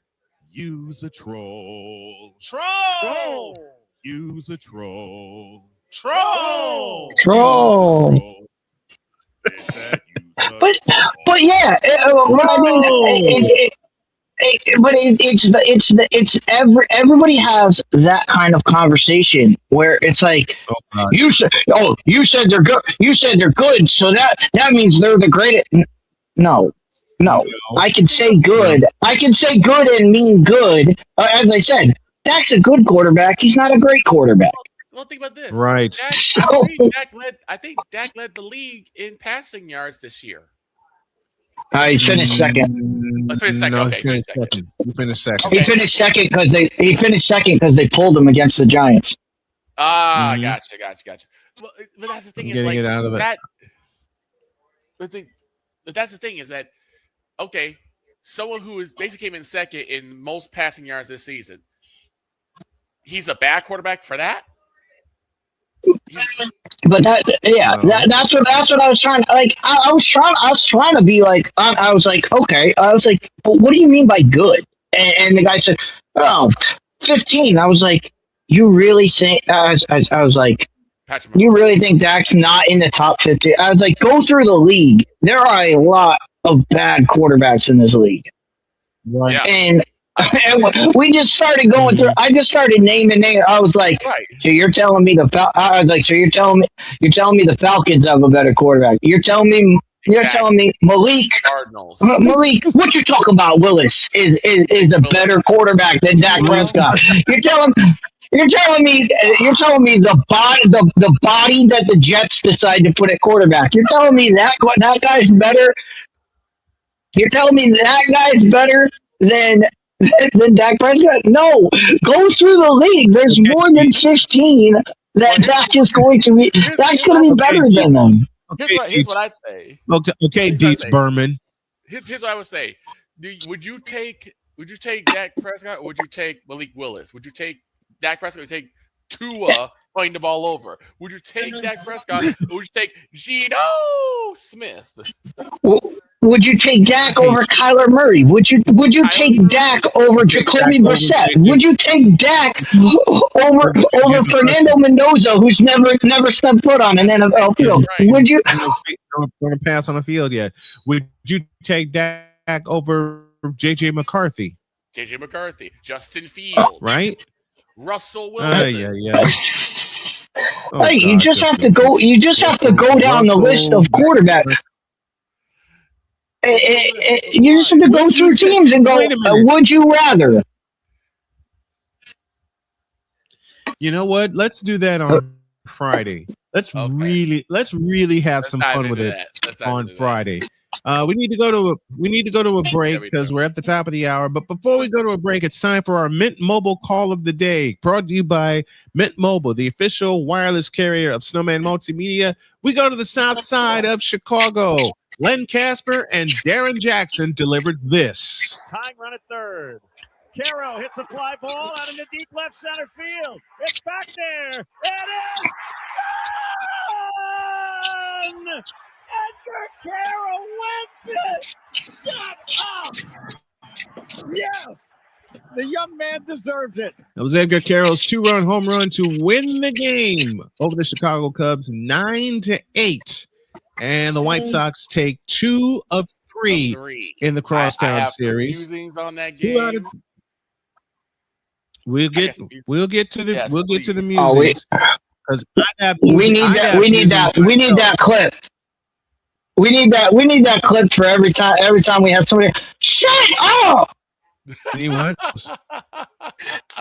Use a troll. Troll. Use a troll. Troll. But yeah, what I mean, everybody has that kind of conversation where it's like, you said they're good, so that means they're the greatest. No, I can say good. I can say good and mean good. As I said, Dak's a good quarterback. He's not a great quarterback. Well, think about this. Right. I think Dak led the league in passing yards this year. He finished second. He finished second. He finished second because they pulled him against the Giants. Gotcha. Well, but that's the thing. Is like out of it. That's the thing is that, okay, someone who is basically came in second in most passing yards this season, he's a bad quarterback for that. But that's what I was trying to like. I was trying to be like. I was like, okay. I was like, but what do you mean by good? And the guy said, 15. I was like, you really think? I was like, you really think Dak's not in the top 50? I was like, go through the league. There are a lot of bad quarterbacks in this league. Right. And And we just started going through. I just started naming names. I was like, so you're telling me I was like, so you're telling me the Falcons have a better quarterback. You're telling me Malik Cardinals. Malik, what you talking about? Willis is a better quarterback than Dak Prescott. You're telling me the body that the Jets decide to put at quarterback. You're telling me that guy's better. You're telling me that guy's better than Dak Prescott? No, go through the league. There's more than 15 that Dak is going to be. That's going to be better than them. Here's what I'd say. Okay, Deets Berman. Here's what I would say. Would you take Dak Prescott or would you take Malik Willis? Would you take Dak Prescott or take Tua playing the ball over? Would you take Dak Prescott or would you take Geno Smith? Would you take Dak over Kyler Murray? Would you take Dak over Jacoby Brissett? Would you take Dak over Fernando Mendoza, who's never stepped foot on an NFL field? Would you? Going to pass on the field yet? Would you take Dak over JJ McCarthy? JJ McCarthy, Justin Fields, right? Russell Wilson. Oh, hey, you just have to go. You just have to go down the list of quarterbacks. You just have to go through teams and go, would you rather? You know what? Let's do that on Friday. Let's really have some fun with it on Friday. We need to go to a break because we're at the top of the hour. But before we go to a break, it's time for our Mint Mobile call of the day, brought to you by Mint Mobile, the official wireless carrier of Snowman Multimedia. We go to the south side of Chicago. Len Casper and Darren Jackson delivered this. Tying run at third. Caro hits a fly ball out in the deep left center field. It's back there. It is gone! Edgar Caro wins it! Shut up! Yes! The young man deserves it. That was Edgar Carroll's 2-run home run to win the game over the Chicago Cubs 9-8. And the White Sox take 2 of 3 in the Crosstown series. On that game. We'll get to the musings. Oh, we need that clip. We need that clip for every time we have somebody. Shut up! He what?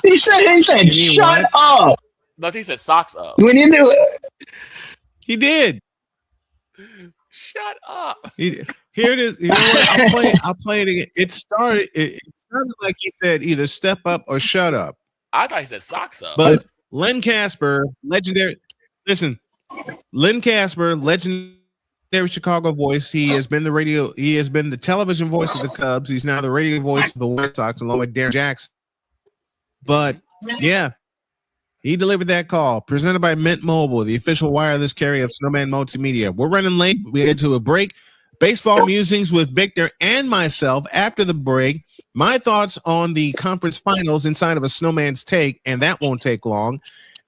He said shut up. No, he said socks up. We need to. He did. Shut up. Here it is. You know what? I'll play it again. It sounded like he said either step up or shut up. I thought he said socks up. But Len Casper, legendary Chicago voice. He has been the television voice of the Cubs. He's now the radio voice of the White Sox along with Darren Jackson. But yeah, he delivered that call, presented by Mint Mobile, the official wireless carrier of Snowman Multimedia. We're running late. We head to a break. Baseball musings with Victor and myself after the break. My thoughts on the conference finals inside of a Snowman's Take, and that won't take long.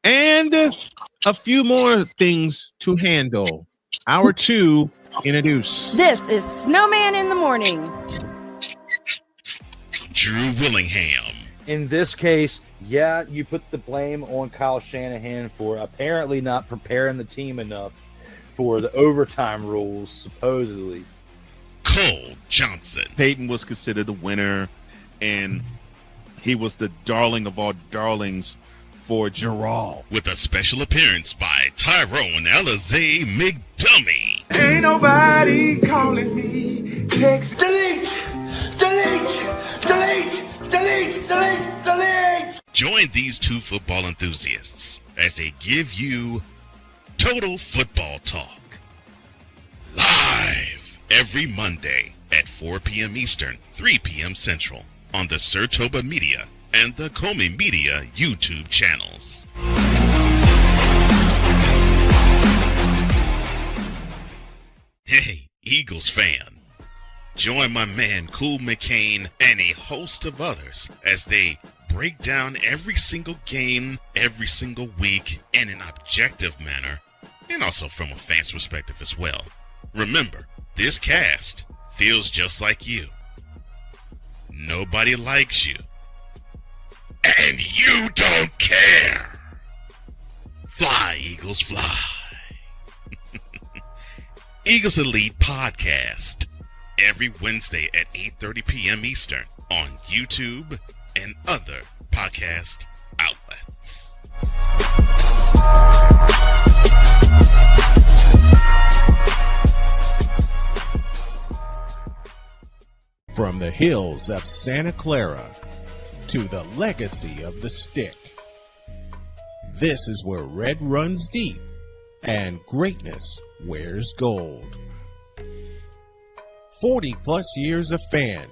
And a few more things to handle. Hour 2 in a deuce. This is Snowman in the Morning. Drew Willingham. In this case, yeah, you put the blame on Kyle Shanahan for apparently not preparing the team enough for the overtime rules, supposedly. Cole Johnson. Peyton was considered the winner, and he was the darling of all darlings for Gerald. With a special appearance by Tyrone Alizé McDummy. Ain't nobody calling me. Text delete. Join these two football enthusiasts as they give you Total Football Talk. Live every Monday at 4 p.m. Eastern, 3 p.m. Central on the Sertoba Media and the Comey Media YouTube channels. Hey, Eagles fan. Join my man Cool McCain and a host of others as they break down every single game, every single week in an objective manner, and also from a fan's perspective as well. Remember, this cast feels just like you. Nobody likes you And you don't care. Fly, Eagles, fly. Eagles Elite Podcast. Every Wednesday at 8:30 p.m. Eastern on YouTube and other podcast outlets. From the hills of Santa Clara to the legacy of the stick, this is where red runs deep and greatness wears gold. 40 plus years of fan,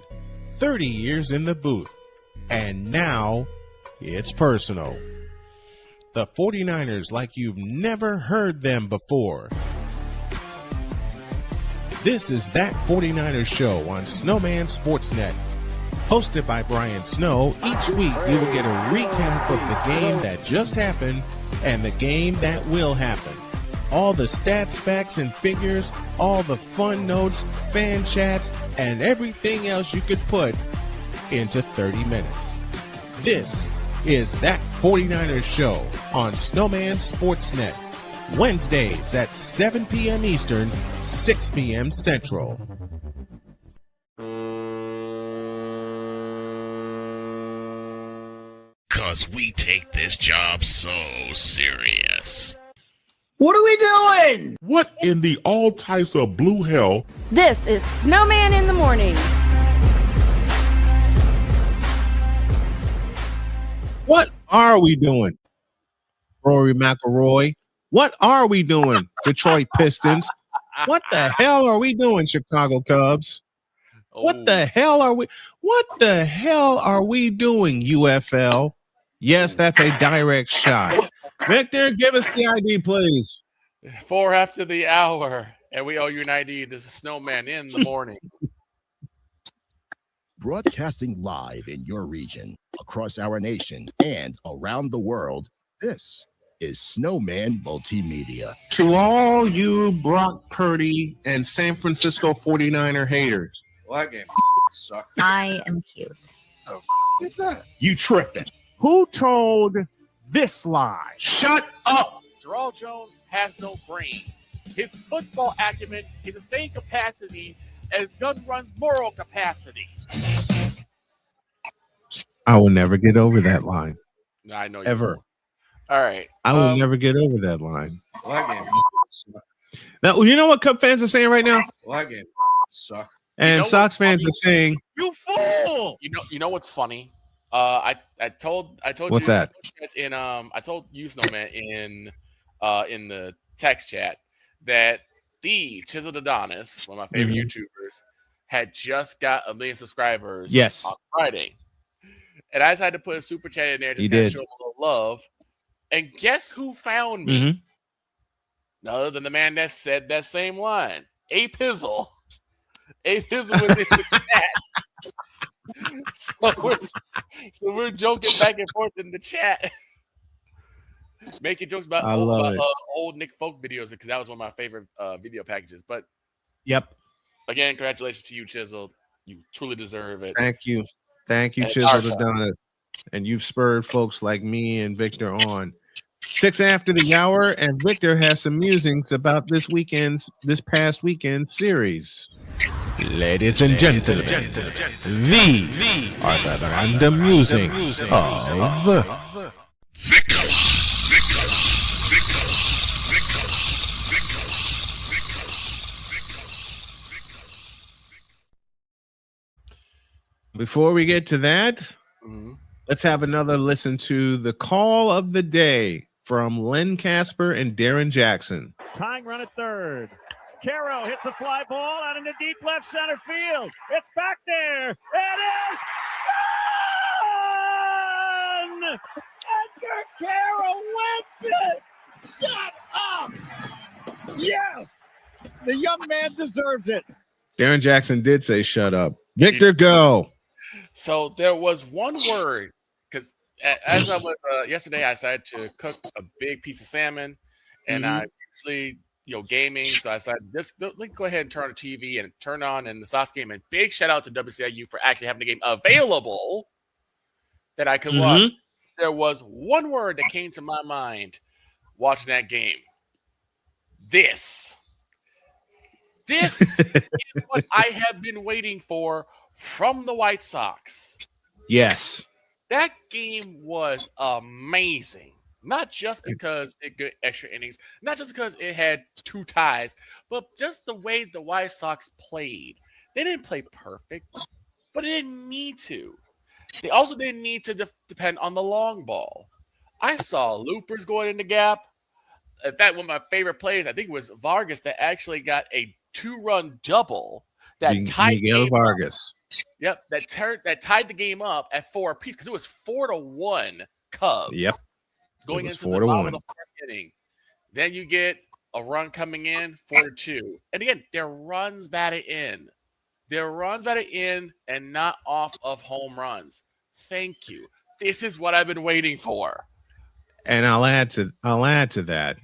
30 years in the booth, and now it's personal. The 49ers like you've never heard them before. This is That 49ers Show on Snowman Sportsnet. Hosted by Brian Snow, each week you will get a recap of the game that just happened and the game that will happen. All the stats, facts, and figures, all the fun notes, fan chats, and everything else you could put into 30 minutes. This is That 49ers Show on Snowman Sportsnet. Wednesdays at 7 p.m. Eastern, 6 p.m. Central. Cause we take this job so serious. What are we doing? What in the all types of blue hell? This is Snowman in the Morning. What are we doing, Rory McIlroy? What are we doing, Detroit Pistons? What the hell are we doing, Chicago Cubs? What the hell are we doing, UFL? Yes, that's a direct shot. Victor, give us the ID, please. 4 after the hour, and we owe you an ID. This is Snowman in the Morning. Broadcasting live in your region, across our nation, and around the world, this is Snowman Multimedia. To all you Brock Purdy and San Francisco 49er haters. Well, that game sucked. I am cute. Is that? You tripping. Who told this lie? Shut up. Jarrell Jones has no brains. His football acumen is the same capacity as Gun Run's moral capacity. I will never get over that line. No, I know you Ever. won't. All right. I will never get over that line. Well, that game sucked. Now, you know what Cub fans are saying right now? Well, that game sucked. And Sox fans are saying, "You fool!" You know what's funny? I told What's you that? I told you, Snowman, in the text chat that the Chiseled Adonis, one of my favorite YouTubers, had just got 1 million subscribers on Friday. And I decided to put a super chat in there to kind of show him a little love. And guess who found me? None other than the man that said that same line. A Pizzle. A Pizzle was in the chat. So we're joking back and forth in the chat. Making jokes about old Nick Folk videos because that was one of my favorite video packages. But again, congratulations to you, Chiseled. You truly deserve it. Thank you, Chiseled Adonis. And you've spurred folks like me and Victor on. 6 after the hour, and Victor has some musings about this past weekend series. Ladies and gentlemen, these are the random musings of Before we get to that, let's have another listen to the call of the day from Len Casper and Darren Jackson. Tying run at third. Caro hits a fly ball out into deep left center field. It's back there. It is gone! Edgar Caro wins it! Shut up! Yes! The young man deserves it. Darren Jackson did say shut up. Victor, go. So there was one word, because as I was yesterday, I decided to cook a big piece of salmon, and I usually, gaming. So I decided let's go ahead and turn on the TV and turn on in the Sox game. And big shout out to WCIU for actually having the game available that I could watch. there was one word that came to my mind watching that game. This is what I have been waiting for from the White Sox. Yes. That game was amazing. Not just because it got extra innings, not just because it had 2 ties, but just the way the White Sox played. They didn't play perfect, but they didn't need to. They also didn't need to depend on the long ball. I saw loopers going in the gap. In fact, one of my favorite plays, I think it was Vargas, that actually got a 2-run double that tied Miguel Vargas. Yep, that tied the game up at 4 apiece because it was 4-1 Cubs. Yep. Going into the bottom of the 4th inning. Then you get a run coming in, 4-2. And again, their runs batted in. Their runs batted in and not off of home runs. Thank you. This is what I've been waiting for. And I'll add to that.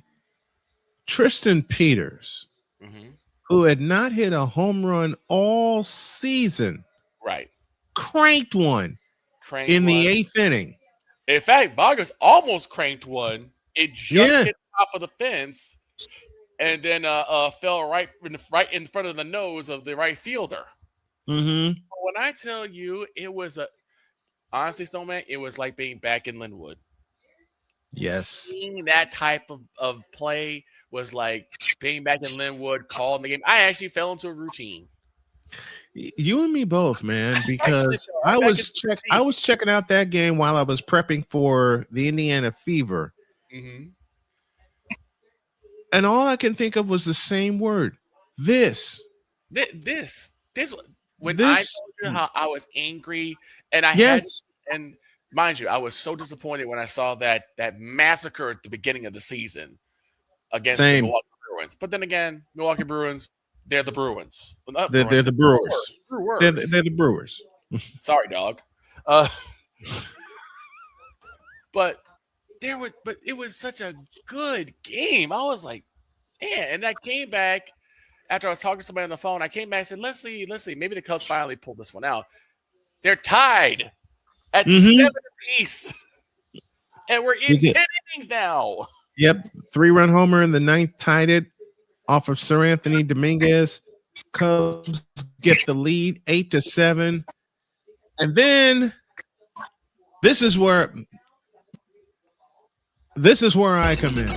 Tristan Peters, who had not hit a home run all season, right, cranked one in the 8th inning. In fact, Vargas almost cranked one. It just hit the top of the fence, and then fell right in front of the nose of the right fielder. Mm-hmm. When I tell you, it was honestly, Snowman, it was like being back in Linwood. Yes. Seeing that type of play was like being back in Linwood, calling the game. I actually fell into a routine. You and me both, man, because I was checking out that game while I was prepping for the Indiana Fever. Mm-hmm. And all I can think of was the same word. This. When I told you how I was angry and and mind you, I was so disappointed when I saw that massacre at the beginning of the season against the Milwaukee Bruins. But then again, Milwaukee Bruins, they're the Bruins. They're the Brewers. Brewers. They're the Brewers. Sorry, dog. But it was such a good game. I was like, man, and I came back after I was talking to somebody on the phone. I came back and said, let's see. Maybe the Cubs finally pulled this one out. They're tied at 7 apiece. And we're in 10 innings now. Yep. 3-run homer in the 9th tied it off of Sir Anthony Dominguez. Cubs get the lead 8-7. And then this is where I come in.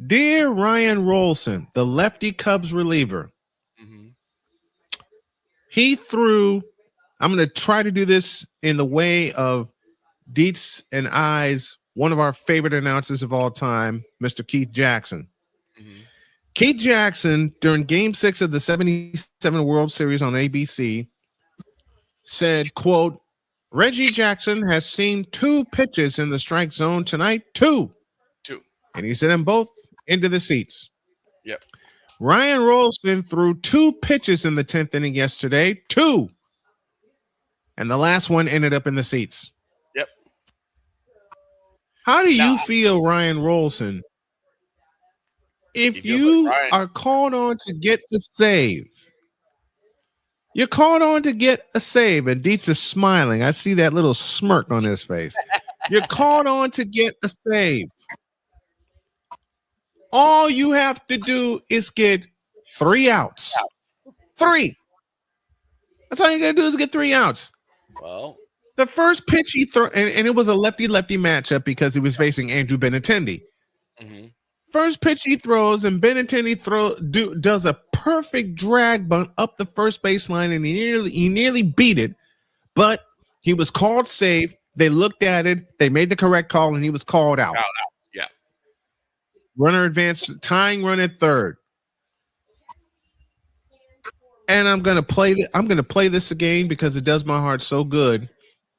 Dear Ryan Rolson, the lefty Cubs reliever, he threw, I'm going to try to do this in the way of Dietz and I's, one of our favorite announcers of all time, Mr. Keith Jackson. Keith Jackson, during Game 6 of the 77 World Series on ABC, said, quote, Reggie Jackson has seen 2 pitches in the strike zone tonight. 2. And he said them both into the seats. Yep. Ryan Rolston threw 2 pitches in the 10th inning yesterday. 2. And the last one ended up in the seats. Yep. How do you feel, Ryan Rolson, if you are called on to get a save? You're called on to get a save, and Dietz is smiling. I see that little smirk on his face. You're called on to get a save. All you have to do is get 3 outs. 3. That's all you got to do is get 3 outs. Well, the first pitch he threw, and it was a lefty-lefty matchup because he was facing Andrew Benintendi. First pitch he throws, and Benintendi does a perfect drag bunt up the first baseline, and he nearly beat it, but he was called safe. They looked at it, they made the correct call, and he was called out. Yeah. Runner advanced, tying run at third. And I'm gonna play this again because it does my heart so good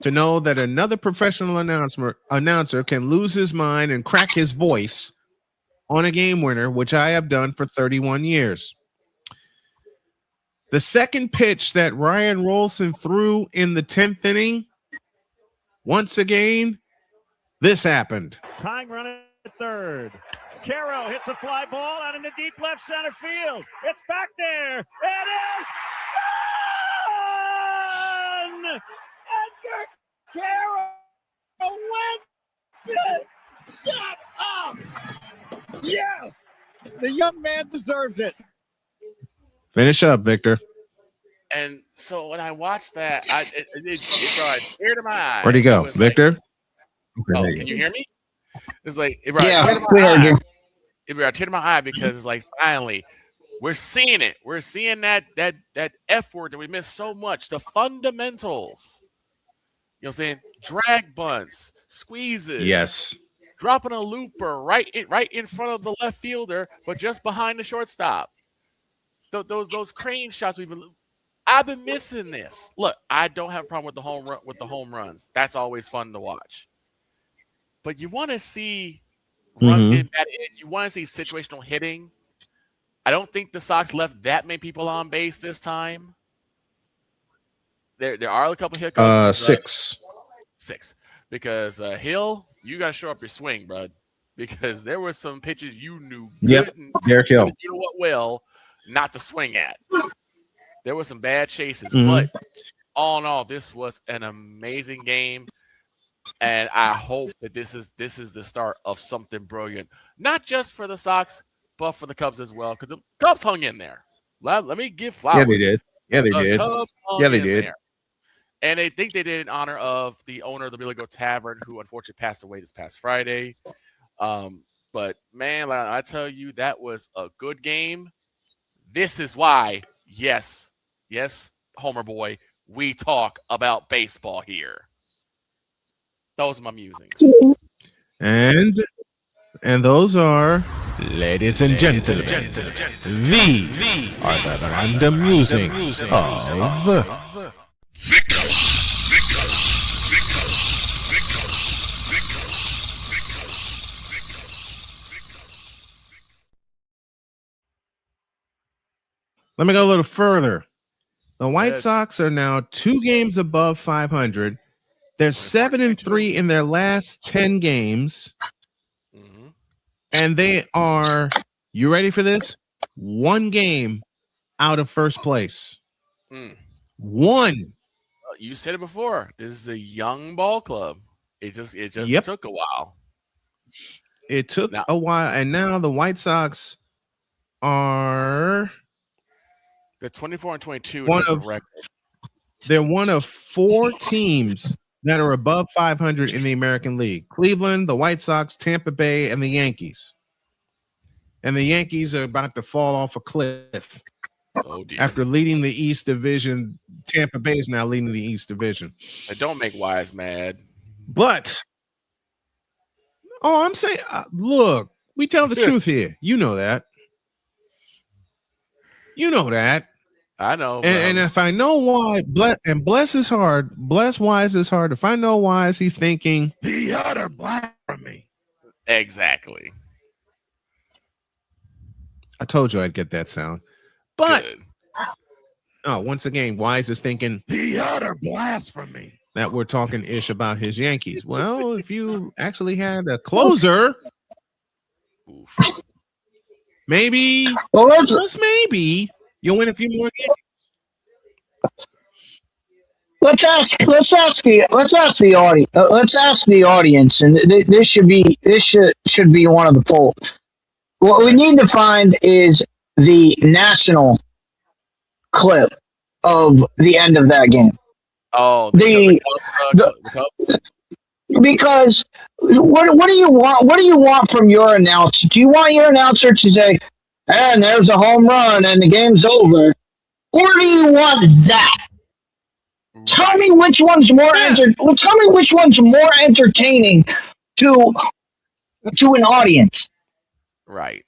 to know that another professional announcer can lose his mind and crack his voice on a game winner, which I have done for 31 years. The second pitch that Ryan Rolson threw in the 10th inning, once again, this happened. Tying run at third. Caro hits a fly ball out into deep left center field. It's back there. It is gone! Edgar Caro wins it! Shut up! Yes! The young man deserves it. Finish up, Victor. And so when I watched that, it brought a tear to my eye. Where'd he go, Victor? Like, can you hear me? It's like it brought Yeah, a tear to we my heard eye. you. It brought a tear to my eye because it's like finally we're seeing it. We're seeing that F word that we miss so much. The fundamentals. You know what I'm saying? Drag bunts, squeezes. Yes. Dropping a looper right in front of the left fielder, but just behind the shortstop. Those crane shots I've been missing this. Look, I don't have a problem with the home runs. That's always fun to watch. But you want to see runs getting batted in. You want to see situational hitting. I don't think the Sox left that many people on base this time. There are a couple hiccups. 6. 6. Because Hill, you got to show up your swing, bud. Because there were some pitches you knew Derek Hill. You know what will not to swing at. There were some bad chases, but all in all, this was an amazing game. And I hope that this is the start of something brilliant, not just for the Sox, but for the Cubs as well. Because the Cubs hung in there. Let me give flowers. Yeah, they did. Yeah, they did. Cubs hung Yeah, they in did. there. And they think they did in honor of the owner of the Billy Goat Tavern, who unfortunately passed away this past Friday. But man, I tell you, that was a good game. This is why, yes, Homer boy, we talk about baseball here. Those are my musings. And those are, ladies and gentlemen, the random musings of Let me go a little further. The White Sox are now 2 games above 500. They're 7-3 in their last 10 games. And they are, you ready for this? 1 game out of first place. 1. You said it before. This is a young ball club. It just took a while. It took a while, and now the White Sox are they're 24-22 They're one of 4 teams that are above 500 in the American League. Cleveland, the White Sox, Tampa Bay, and the Yankees. And the Yankees are about to fall off a cliff. Oh, dear. After leading the East Division, Tampa Bay is now leading the East Division. Don't make Wise mad. But, I'm saying, look, we tell the truth here. You know that. You know that. I know. And if I know why, bless is hard. Bless Wise is hard. If I know Wise, he's thinking the utter blasphemy. Exactly. I told you I'd get that sound. But once again, Wise is thinking the utter blasphemy that we're talking ish about his Yankees. Well, if you actually had a closer, maybe, just maybe, you'll win a few more games. Let's ask the audience, and this should be one of the polls. What we need to find is the national clip of the end of that game. Oh, because what do you want? What do you want from your announcer? Do you want your announcer to say, "And there's a home run and the game's over," or do you want that? Tell me which one's more Tell me which one's more entertaining to an audience. Right.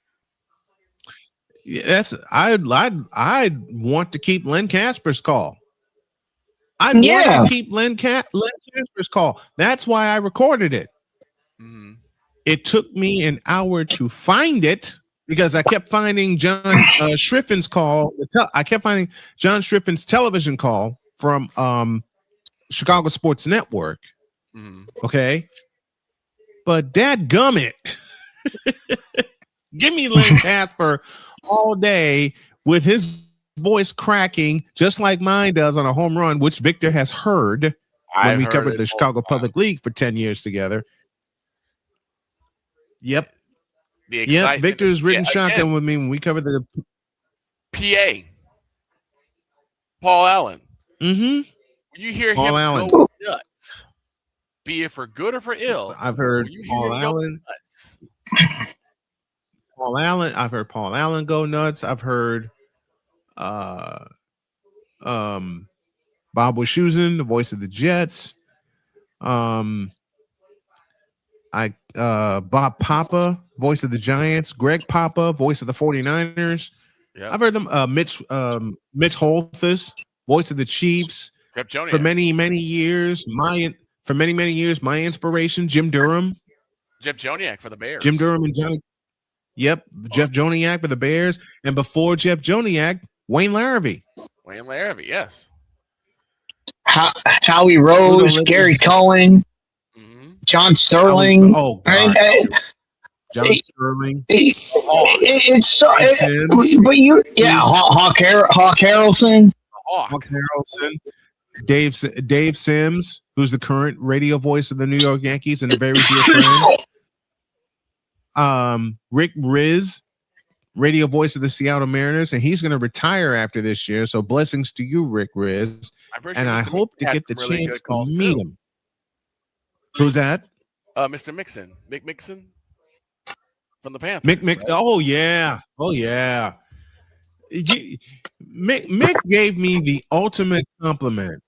Yeah, I'd want to keep Len Casper's call. I'd want to keep Len Casper's call. That's why I recorded it. It took me an hour to find it because I kept finding John Schriffin's call. I kept finding John Schriffin's television call from Chicago Sports Network. Okay. But dadgummit. Give me Len Casper all day with his voice cracking just like mine does on a home run, which Victor has heard when we covered the Chicago Public League for 10 years together. Yep. Yep. Victor's ridden shotgun with me when we covered the PA. Paul Allen. Mm-hmm. When you hear Paul him Allen. go nuts, be it for good or for ill, I've heard when you hear Paul him go Allen. nuts, Paul Allen. I've heard Paul Allen go nuts. I've heard Bob Wischusen, the voice of the Jets. Bob Papa, voice of the Giants. Greg Papa, voice of the 49ers. Yep. I've heard them. Mitch Holthus, voice of the Chiefs. Joniak. For many years. My inspiration, Jim Durham. Jeff Joniak for the Bears. Jim Durham and Johnny. Yep, Jeff Joniak for the Bears, and before Jeff Joniak, Wayne Larrabee. Wayne Larrabee, yes. Howie Rose, Gary Cohen, John Sterling. Oh, God. John Sterling. It's so. But you, Hawk Harrelson. Hawk Harrelson. Dave Sims, who's the current radio voice of the New York Yankees and a very dear friend. Rick Riz, radio voice of the Seattle Mariners, and he's going to retire after this year. So blessings to you, Rick Riz. And I hope to get the chance to meet him. Who's that? Mr. Mixon, Mick Mixon from the Panthers. Mick. Right? Oh yeah. Mick gave me the ultimate compliment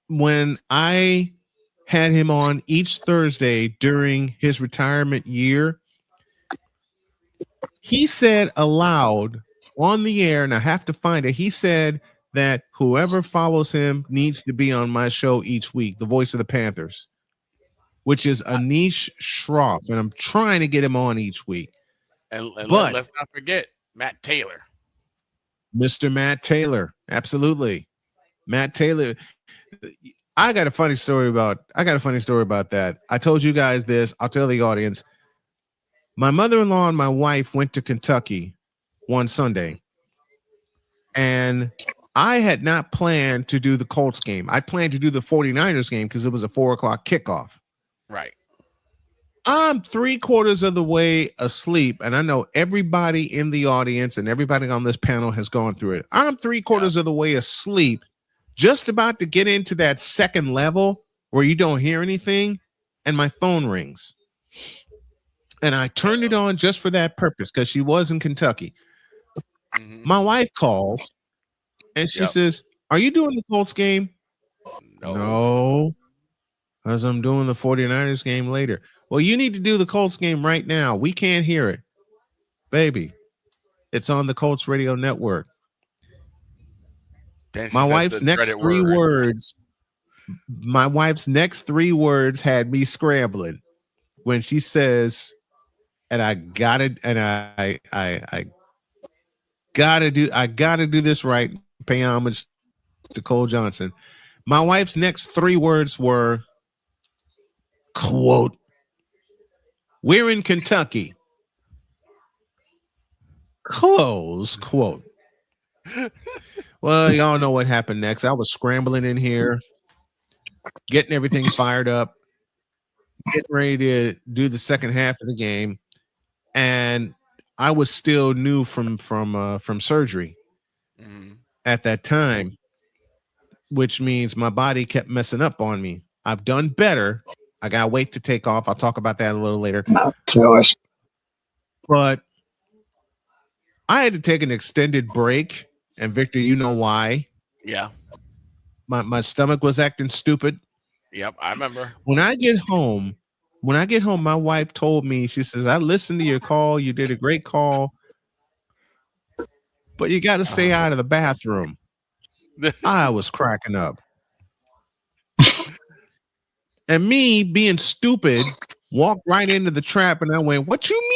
when I had him on each Thursday during his retirement year. He said aloud on the air, and I have to find it. He said that whoever follows him needs to be on my show each week, the voice of the Panthers, which is Anish Shroff, and I'm trying to get him on each week. And but let's not forget Matt Taylor. Mr. Matt Taylor. Absolutely. Matt Taylor. I got a funny story about that. I told you guys this. I'll tell the audience. My mother-in-law and my wife went to Kentucky one Sunday, and I had not planned to do the Colts game. I planned to do the 49ers game because it was a 4:00 kickoff. Right. I'm 3/4 of the way asleep, and I know everybody in the audience and everybody on this panel has gone through it. I'm 3/4 of the way asleep, just about to get into that second level where you don't hear anything, and my phone rings. And I turned it on just for that purpose because she was in Kentucky. Mm-hmm. My wife calls, and she says, "Are you doing the Colts game?" No, because I'm doing the 49ers game later. Well, you need to do the Colts game right now. We can't hear it. Baby, it's on the Colts radio network. My wife's next three words had me scrambling when she says, and I gotta do this right. Pay homage to Cole Johnson. My wife's next 3 words were, quote, "We're in Kentucky." Close quote. Well, y'all know what happened next. I was scrambling in here, getting everything fired up, getting ready to do the second half of the game, and I was still new from surgery at that time, which means my body kept messing up on me. I've done better. I got weight to take off. I'll talk about that a little later. But I had to take an extended break, and Victor, you know why? Yeah. My stomach was acting stupid. Yep, I remember. When I get home, my wife told me, she says, "I listened to your call. You did a great call, but you got to stay out of the bathroom." I was cracking up. And me being stupid, walked right into the trap, and I went, "What you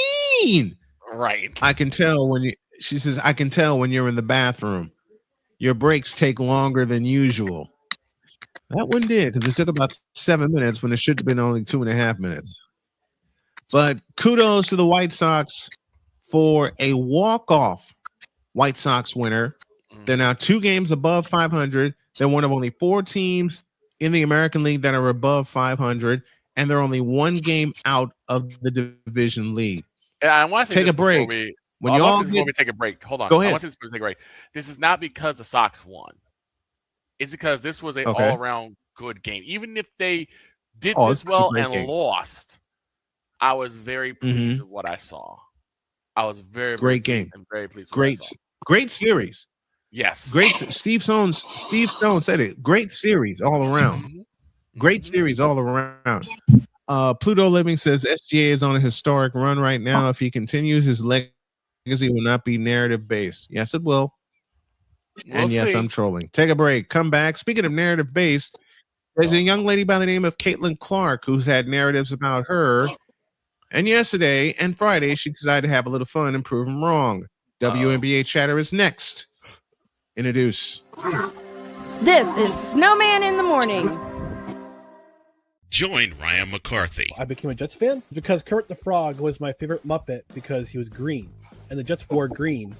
mean?" Right. I can tell she says, "I can tell when you're in the bathroom. Your breaks take longer than usual." That one did, because it took about 7 minutes when it should have been only 2.5 minutes. But kudos to the White Sox for a walk-off White Sox winner. They're now 2 games above 500. They're one of only 4 teams in the American League that are above 500, and they're only 1 game out of the division lead. Yeah, I want to say take a break. Before we take a break, hold on. Go ahead. I want to say take a break. This is not because the Sox won. It's because this was an all-around good game. Even if they did this well and lost, I was very pleased with what I saw. I was very game. I'm very pleased with what I saw. Great series. Yes. Great. Steve Stone said it. Great series all around. Great series all around. Pluto Living says SGA is on a historic run right now. If he continues, his legacy will not be narrative based. Yes, it will. And yes, I'm trolling. Take a break. Come back. Speaking of narrative based, there's a young lady by the name of Caitlin Clark who's had narratives about her. And yesterday and Friday, she decided to have a little fun and prove them wrong. WNBA chatter is next. Introduce. This is Snowman in the Morning. Join Ryan McCarthy. I became a Jets fan because Kermit the Frog was my favorite Muppet because he was green, and the Jets wore green.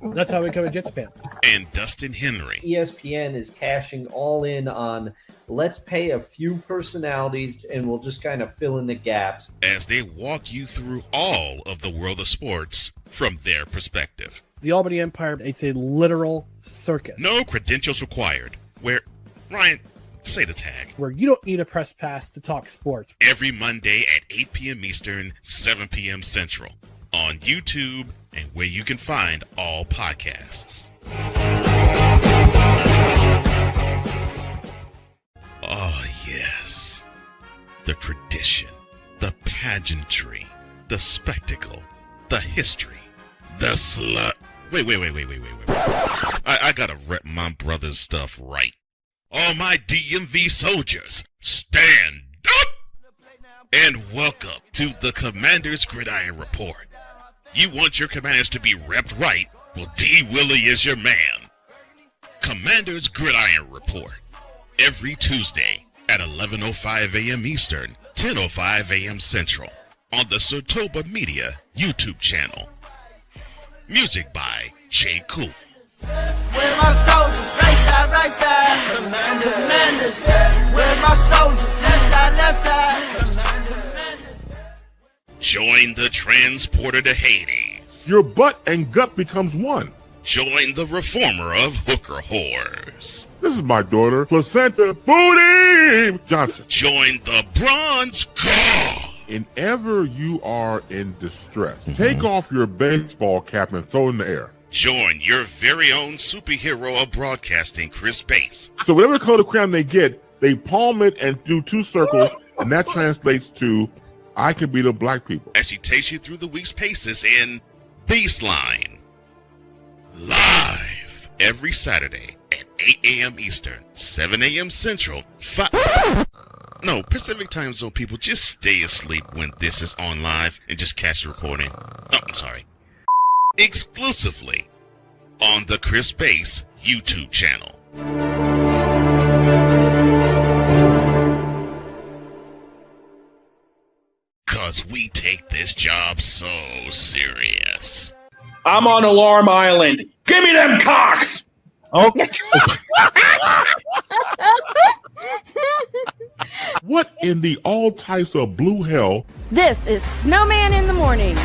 That's how I became a Jets fan. And Dustin Henry. ESPN is cashing all in on let's pay a few personalities and we'll just kind of fill in the gaps. As they walk you through all of the world of sports from their perspective. The Albany Empire, it's a literal circus. No credentials required. Where, Ryan, say the tag. Where you don't need a press pass to talk sports. Every Monday at 8 p.m. Eastern, 7 p.m. Central. On YouTube and where you can find all podcasts. Oh, yes. The tradition, the pageantry, the spectacle, the history, the slut. Wait. I gotta rep my brother's stuff right. All my DMV soldiers, stand up! And welcome to the Commander's Gridiron Report. You want your commanders to be repped right? Well, D. Willie is your man. Commander's Gridiron Report. Every Tuesday at 11:05 a.m. Eastern, 10:05 a.m. Central. On the Sotoba Media YouTube channel. Music by J. Cool. Where my soldiers? Right side. Commanders. Where my soldiers? Left side. Join the transporter to Hades. Your butt and gut becomes one. Join the reformer of hooker whores. This is my daughter, Placenta Booty Johnson. Join the bronze car. Whenever you are in distress, take off your baseball cap and throw it in the air. Join your very own superhero of broadcasting, Chris Bass. So whatever color crayon they get, they palm it and do 2 circles, and that translates to I can beat up black people. As she takes you through the week's paces in Baseline. Live every Saturday at 8 a.m. Eastern, 7 a.m. Central, Pacific Time Zone people, just stay asleep when this is on live and just catch the recording. Oh, I'm sorry. Exclusively on the Chris Bass YouTube channel. Cause we take this job so serious. I'm on Alarm Island. Give me them cocks! Oh. What in the all types of blue hell? This is Snowman in the Morning.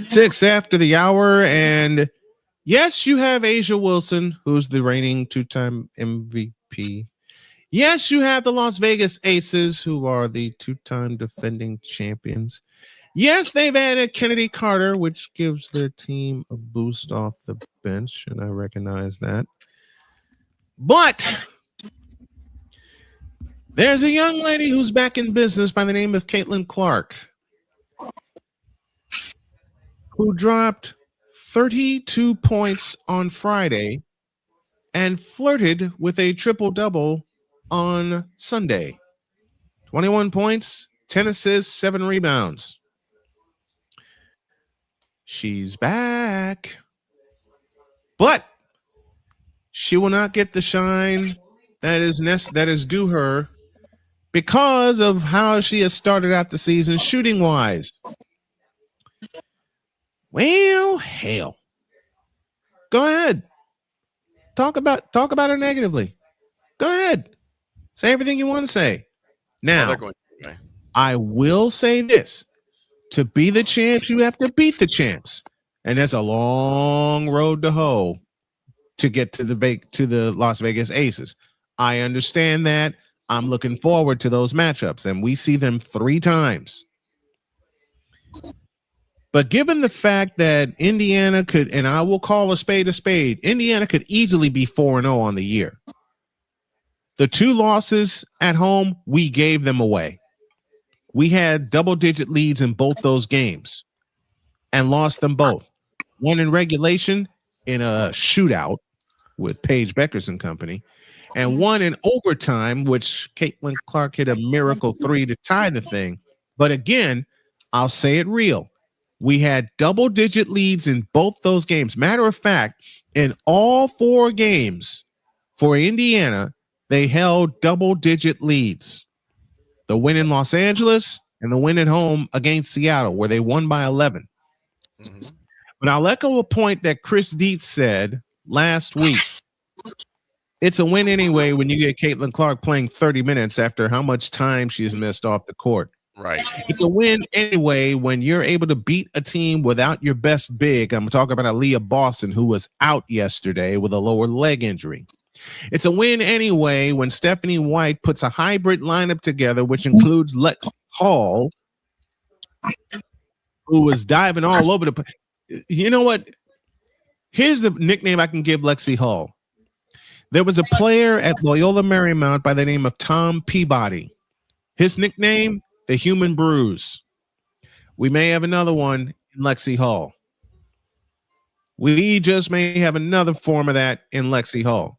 Six after the hour, and yes, you have Asia Wilson, who's the reigning 2-time MVP. Yes, you have the Las Vegas Aces, who are the 2-time defending champions. Yes, they've added Kennedy Carter, which gives their team a boost off the bench, and I recognize that. But there's a young lady who's back in business by the name of Caitlin Clark, who dropped 32 points on Friday and flirted with a triple-double on Sunday. 21 points, 10 assists, 7 rebounds. She's back. But she will not get the shine that is due her because of how she has started out the season shooting wise. Well, hell. Go ahead. Talk about her negatively. Go ahead. Say everything you want to say. Now, I will say this. To be the champs, you have to beat the champs. And there's a long road to hoe to get to the Las Vegas Aces. I understand that. I'm looking forward to those matchups, and we see them 3 times. But given the fact that Indiana could, and I will call a spade, Indiana could easily be 4-0 on the year. The 2 losses at home, we gave them away. We had double-digit leads in both those games and lost them both. One in regulation in a shootout with Paige Beckers and company, and one in overtime, which Caitlin Clark hit a miracle 3 to tie the thing. But again, I'll say it real. We had double-digit leads in both those games. Matter of fact, in all 4 games for Indiana, they held double-digit leads. The win in Los Angeles and the win at home against Seattle, where they won by 11. Mm-hmm. But I'll echo a point that Chris Dietz said last week. It's a win anyway when you get Caitlin Clark playing 30 minutes after how much time she's missed off the court. Right. It's a win anyway when you're able to beat a team without your best big. I'm talking about Aaliyah Boston, who was out yesterday with a lower leg injury. It's a win anyway when Stephanie White puts a hybrid lineup together, which includes Lex Hall, who was diving all over the place. You know what? Here's the nickname I can give Lexi Hall. There was a player at Loyola Marymount by the name of Tom Peabody. His nickname, the Human Bruise. We may have another one in Lexi Hall. We just may have another form of that in Lexi Hall.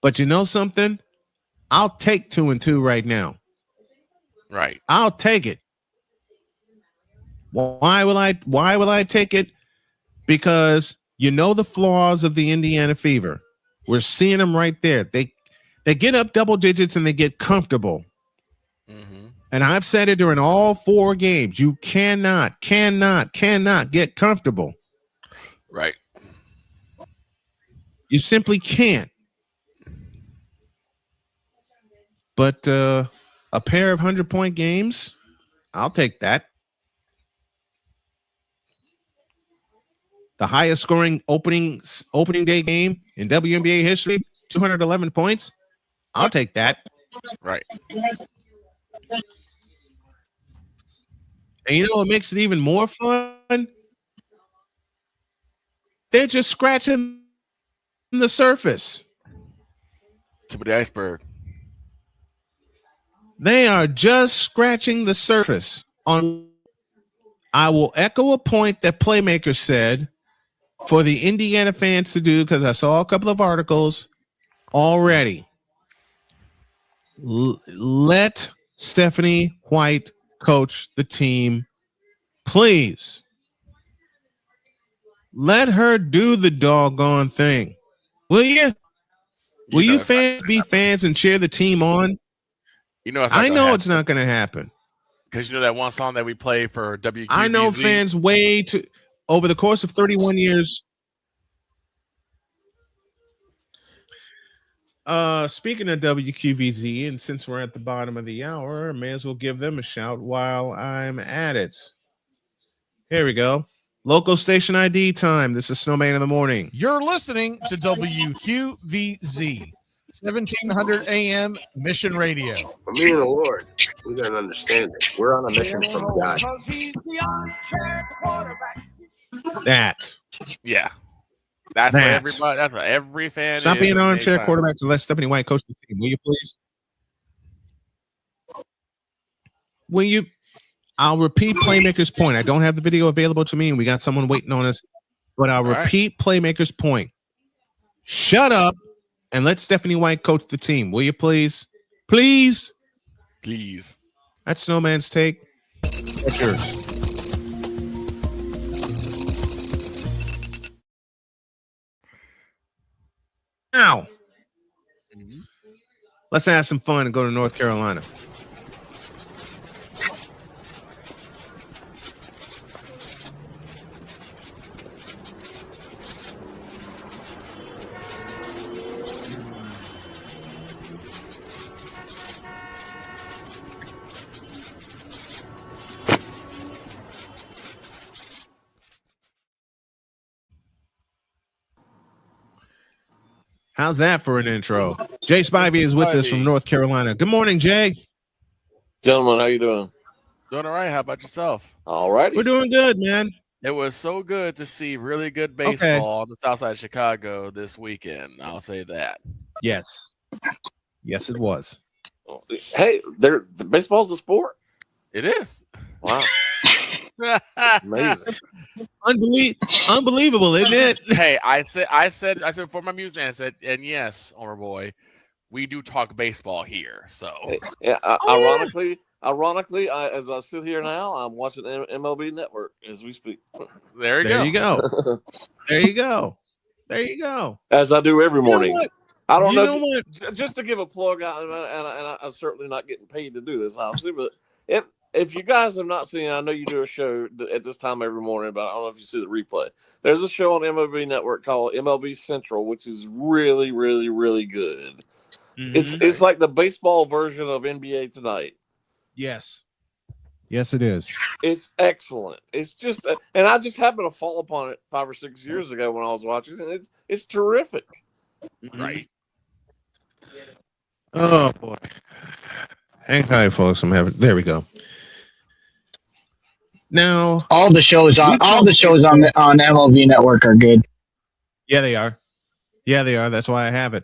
But you know something? I'll take 2-2 right now. Right. I'll take it. Why will I take it? Because you know the flaws of the Indiana Fever. We're seeing them right there. They get up double digits and they get comfortable. Mm-hmm. And I've said it during all 4 games. You cannot get comfortable. Right. You simply can't. But a pair of 100-point games, I'll take that. The highest scoring opening day game in WNBA history, 211 points. I'll take that. Right. And you know what makes it even more fun? They're just scratching the surface. Tip of the iceberg. They are just scratching the surface. I will echo a point that Playmaker said for the Indiana fans to do, because I saw a couple of articles already. Let Stephanie White coach the team, please. Let her do the doggone thing. Will you? Will you fans be fans and cheer the team on? You know, it's not going to happen. Because you know that one song that we play for WQVZ? I know fans over the course of 31 years. Speaking of WQVZ, and since we're at the bottom of the hour, I may as well give them a shout while I'm at it. Here we go. Local station ID time. This is Snowman in the Morning. You're listening to WQVZ, 1700 AM Mission Radio. For me and the Lord, we got to understand it. We're on a mission from God. That. Yeah. That's what everybody. That's what every fan. Stop being an armchair quarterback to let Stephanie White coach the team. Will you please? Will you? I'll repeat Playmaker's point. I don't have the video available to me, and we got someone waiting on us. But I'll repeat Playmaker's point. Shut up and let Stephanie White coach the team. Will you please? Please. Please. That's Snowman's take. What's yours? Now, Let's have some fun and go to North Carolina. How's that for an intro? Jay Spivey is with us from North Carolina. Good morning, Jay. Gentlemen, how you doing? Doing all right. How about yourself? All righty. We're doing good, man. It was so good to see really good baseball on the south side of Chicago this weekend. I'll say that. Yes. Yes, it was. Hey, the baseball's a sport. It is. Wow. Amazing. Unbelievable, isn't it? Hey, I said for my music, I said, and yes, Homer boy, we do talk baseball here. So yeah, ironically, as I sit here now, I'm watching MLB Network as we speak. There you go. There you go. There you go. As I do every morning. I don't know. What? Just to give a plug out, and I'm certainly not getting paid to do this, obviously, but if you guys have not seen, I know you do a show at this time every morning, but I don't know if you see the replay. There's a show on MLB Network called MLB Central, which is really, really, really good. Mm-hmm. It's like the baseball version of NBA Tonight. Yes. Yes, it is. It's excellent. It's just, and I just happened to fall upon it 5 or 6 years ago when I was watching it. It's terrific. Right. Oh boy. Hang tight, folks. There we go. Now all the shows on MLB Network are good. Yeah, they are. Yeah, they are. That's why I have it.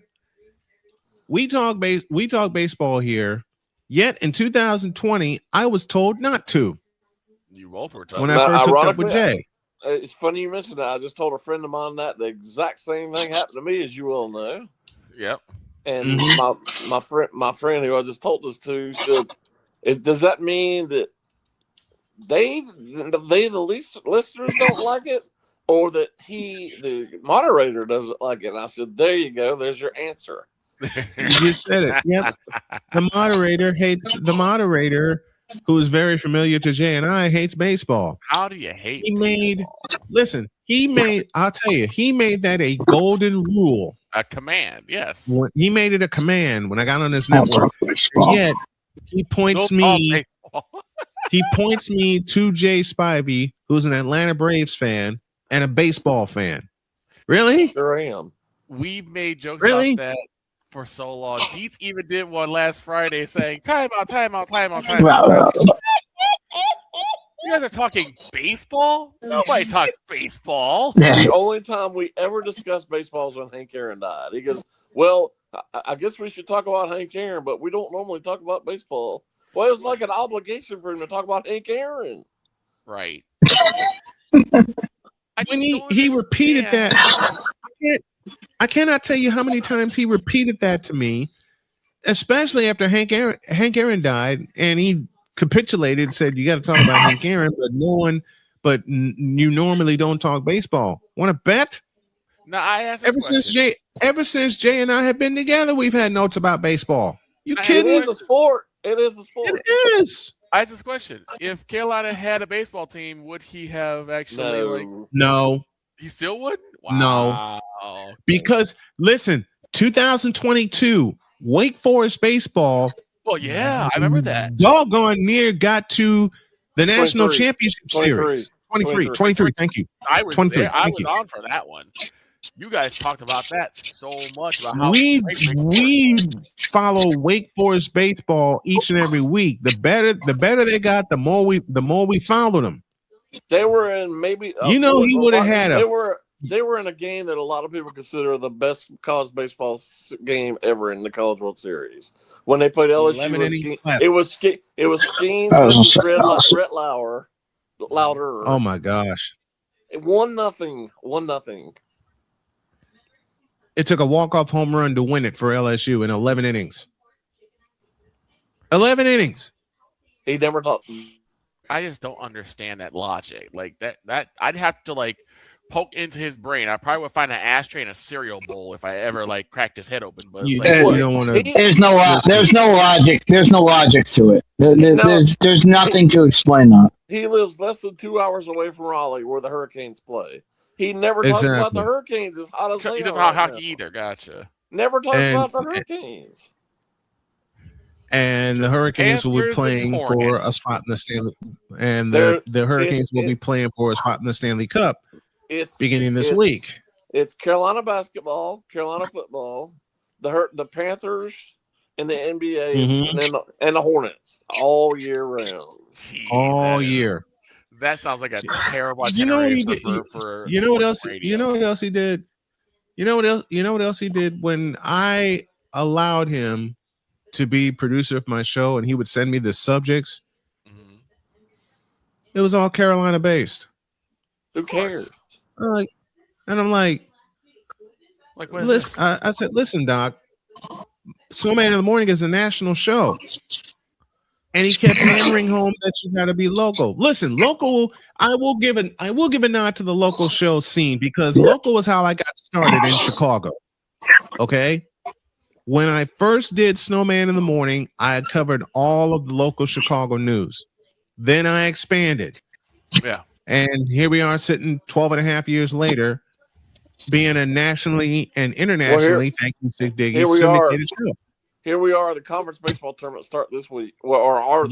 We talk baseball here. Yet in 2020, I was told not to. You both were told. When I first hooked up with Jay. It's funny you mentioned that. I just told a friend of mine that the exact same thing happened to me, as you well know. Yep. And my friend who I just told this to said, "Does that mean that the listeners don't like it, or that the moderator doesn't like it?" And I said, "There you go. There's your answer." You just said it. Yep. The moderator, who is very familiar to Jay and I, hates baseball. How do you hate baseball? I'll tell you, he made that a golden rule. A command, yes. He made it a command when I got on this network. Yet he points me to Jay Spivey, who's an Atlanta Braves fan and a baseball fan. Really? Sure am. We've made jokes about that for so long. Dietz even did one last Friday saying, time out. You guys are talking baseball? Nobody talks baseball. The only time we ever discussed baseball was when Hank Aaron died. He goes, well, I guess we should talk about Hank Aaron, but we don't normally talk about baseball. Well, it was like an obligation for him to talk about Hank Aaron. Right. When he repeated that, I cannot tell you how many times he repeated that to me, especially after Hank Aaron died, and he capitulated and said, "You got to talk about Hank Aaron, but you normally don't talk baseball. Want to bet?" No, I asked. Ever since Jay and I have been together, we've had notes about baseball. You kidding? It is a sport. It is. I asked this question: if Carolina had a baseball team, would he have actually? No. He still wouldn't? Wow. No. Because listen, 2022, Wake Forest baseball. Well, yeah, I remember that. Doggone near got to the national championship series. 23. Thank you. I was 23. there. I was on for that one. You guys talked about that so much about how we follow Wake Forest baseball each and every week. The better they got, the more we followed them. They were in maybe he would have had They were in a game that a lot of people consider the best college baseball game ever in the College World Series. When they played LSU, it was Skeens versus Brett Lauder. Oh my gosh! 1-0. It took a walk-off home run to win it for LSU in 11 innings. 11 innings. He never talked. I just don't understand that logic. Like that I'd have to poke into his brain. I probably would find an ashtray and a cereal bowl if I ever like cracked his head open. But it's You like, don't want to. There's no logic. There's no logic to it. There's nothing to explain that. He lives less than 2 hours away from Raleigh, where the Hurricanes play. He never talks about the Hurricanes as hot as they are. He doesn't talk hockey either. Gotcha. Never talks about the Hurricanes. And the Hurricanes will be playing for a spot in the Stanley, and the Hurricanes will be playing for a spot in the Stanley Cup beginning this week. It's Carolina basketball, Carolina football, the Panthers, and the NBA, and the Hornets all year round. All year. That sounds like a terrible. You know what he did? You know what else? You know what else he did? You know what else? You know what else he did when I allowed him to be producer of my show, and he would send me the subjects. It was all Carolina based. Who cares? And I'm like, listen. I said, listen, Doc. Snowman in the Morning is a national show, and he kept hammering home that you got to be local. Listen, local. I will give a nod to the local show scene because local was how I got started in Chicago. Okay. When I first did Snowman in the Morning, I had covered all of the local Chicago news. Then I expanded. Yeah. And here we are sitting 12 and a half years later, being a nationally and internationally, thank you, Sig Diggy, syndicated show. Here we are. The conference baseball tournament start this week. They are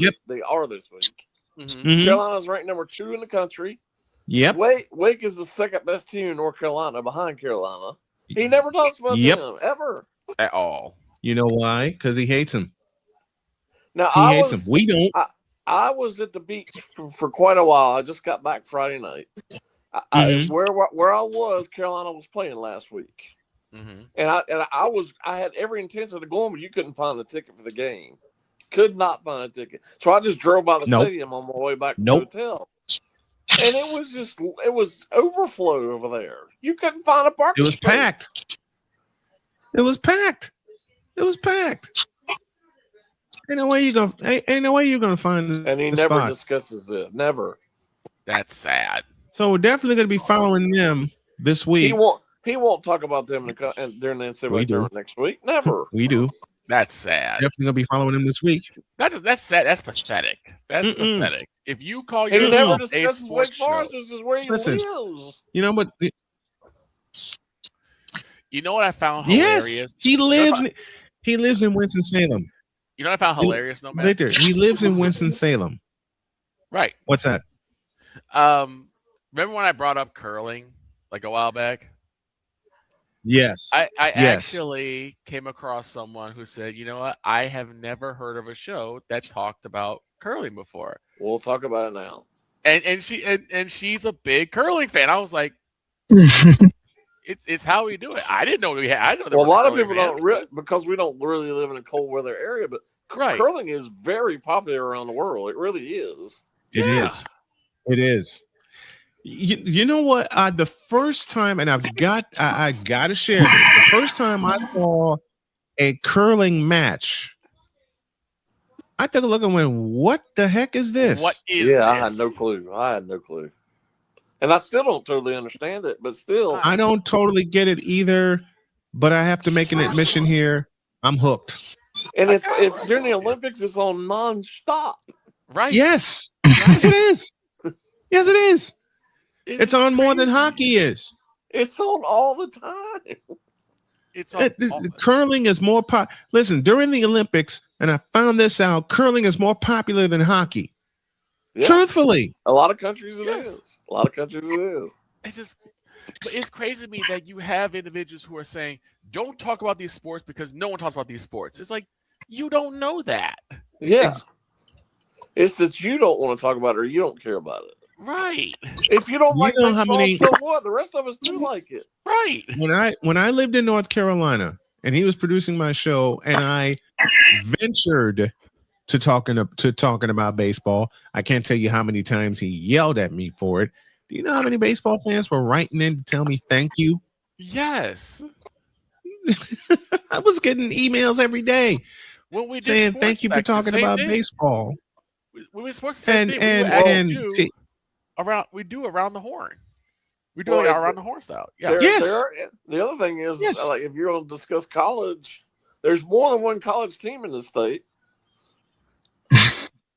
this week. Carolina's ranked number 2 in the country. Yep. Wake is the second best team in North Carolina behind Carolina. He never talks about them, ever. At all. You know why? Because he hates him. Now he hates him. We don't. I was at the beach for quite a while. I just got back Friday night. Where I was, Carolina was playing last week, and I had every intention of going, but you couldn't find a ticket for the game. Could not find a ticket, so I just drove by the stadium on my way back to the hotel, and it was overflow over there. You couldn't find a parking. It was packed. It was packed. It was packed. Ain't no way you're gonna find this. And he never discusses this. Never. That's sad. So we're definitely gonna be following them this week. He won't talk about them during the NCAA tournament next week. Never. We do. That's sad. Definitely gonna be following them this week. That's sad. That's pathetic. That's pathetic. If you call yourself never a discusses Wake Forest, this is where he lives. You know what? You know what I found hilarious? Yes, he lives in Winston-Salem. You know what I found hilarious, no man? Victor, he lives in Winston-Salem. Right. What's that? Remember when I brought up curling like a while back? Yes. I actually came across someone who said, you know what? I have never heard of a show that talked about curling before. We'll talk about it now. And she's a big curling fan. I was like, It's how we do it. I didn't know we had. I know there a lot of curling people fans, don't because we don't really live in a cold weather area, but curling is very popular around the world. It really is. It is. You know what? The first time, and I got to share this. The first time I saw a curling match, I took a look and went, "What the heck is this?" What is this? I had no clue. And I still don't totally understand it, but still. I don't totally get it either, but I have to make an admission here. I'm hooked. And it's during the Olympics, it's on nonstop. Right. Yes. Yes, it is. Yes, it is. It's on more than hockey is. It's on all the time. It's on curling is more Listen, during the Olympics, and I found this out, curling is more popular than hockey. Yeah. Truthfully, a lot of countries it is. A lot of countries it is. It's crazy to me that you have individuals who are saying, "Don't talk about these sports because no one talks about these sports." It's like you don't know that. Yeah, it's that you don't want to talk about it or you don't care about it. Right. If you don't like baseball, so what? The rest of us do like it. Right. When I lived in North Carolina and he was producing my show, and I ventured to talking about baseball. I can't tell you how many times he yelled at me for it. Do you know how many baseball fans were writing in to tell me thank you? Yes. I was getting emails every day saying thank you for talking about baseball. We were supposed to say and we do around the horn. We do it around the horn style. Yeah. The other thing is, like, if you're going to discuss college, there's more than one college team in the state.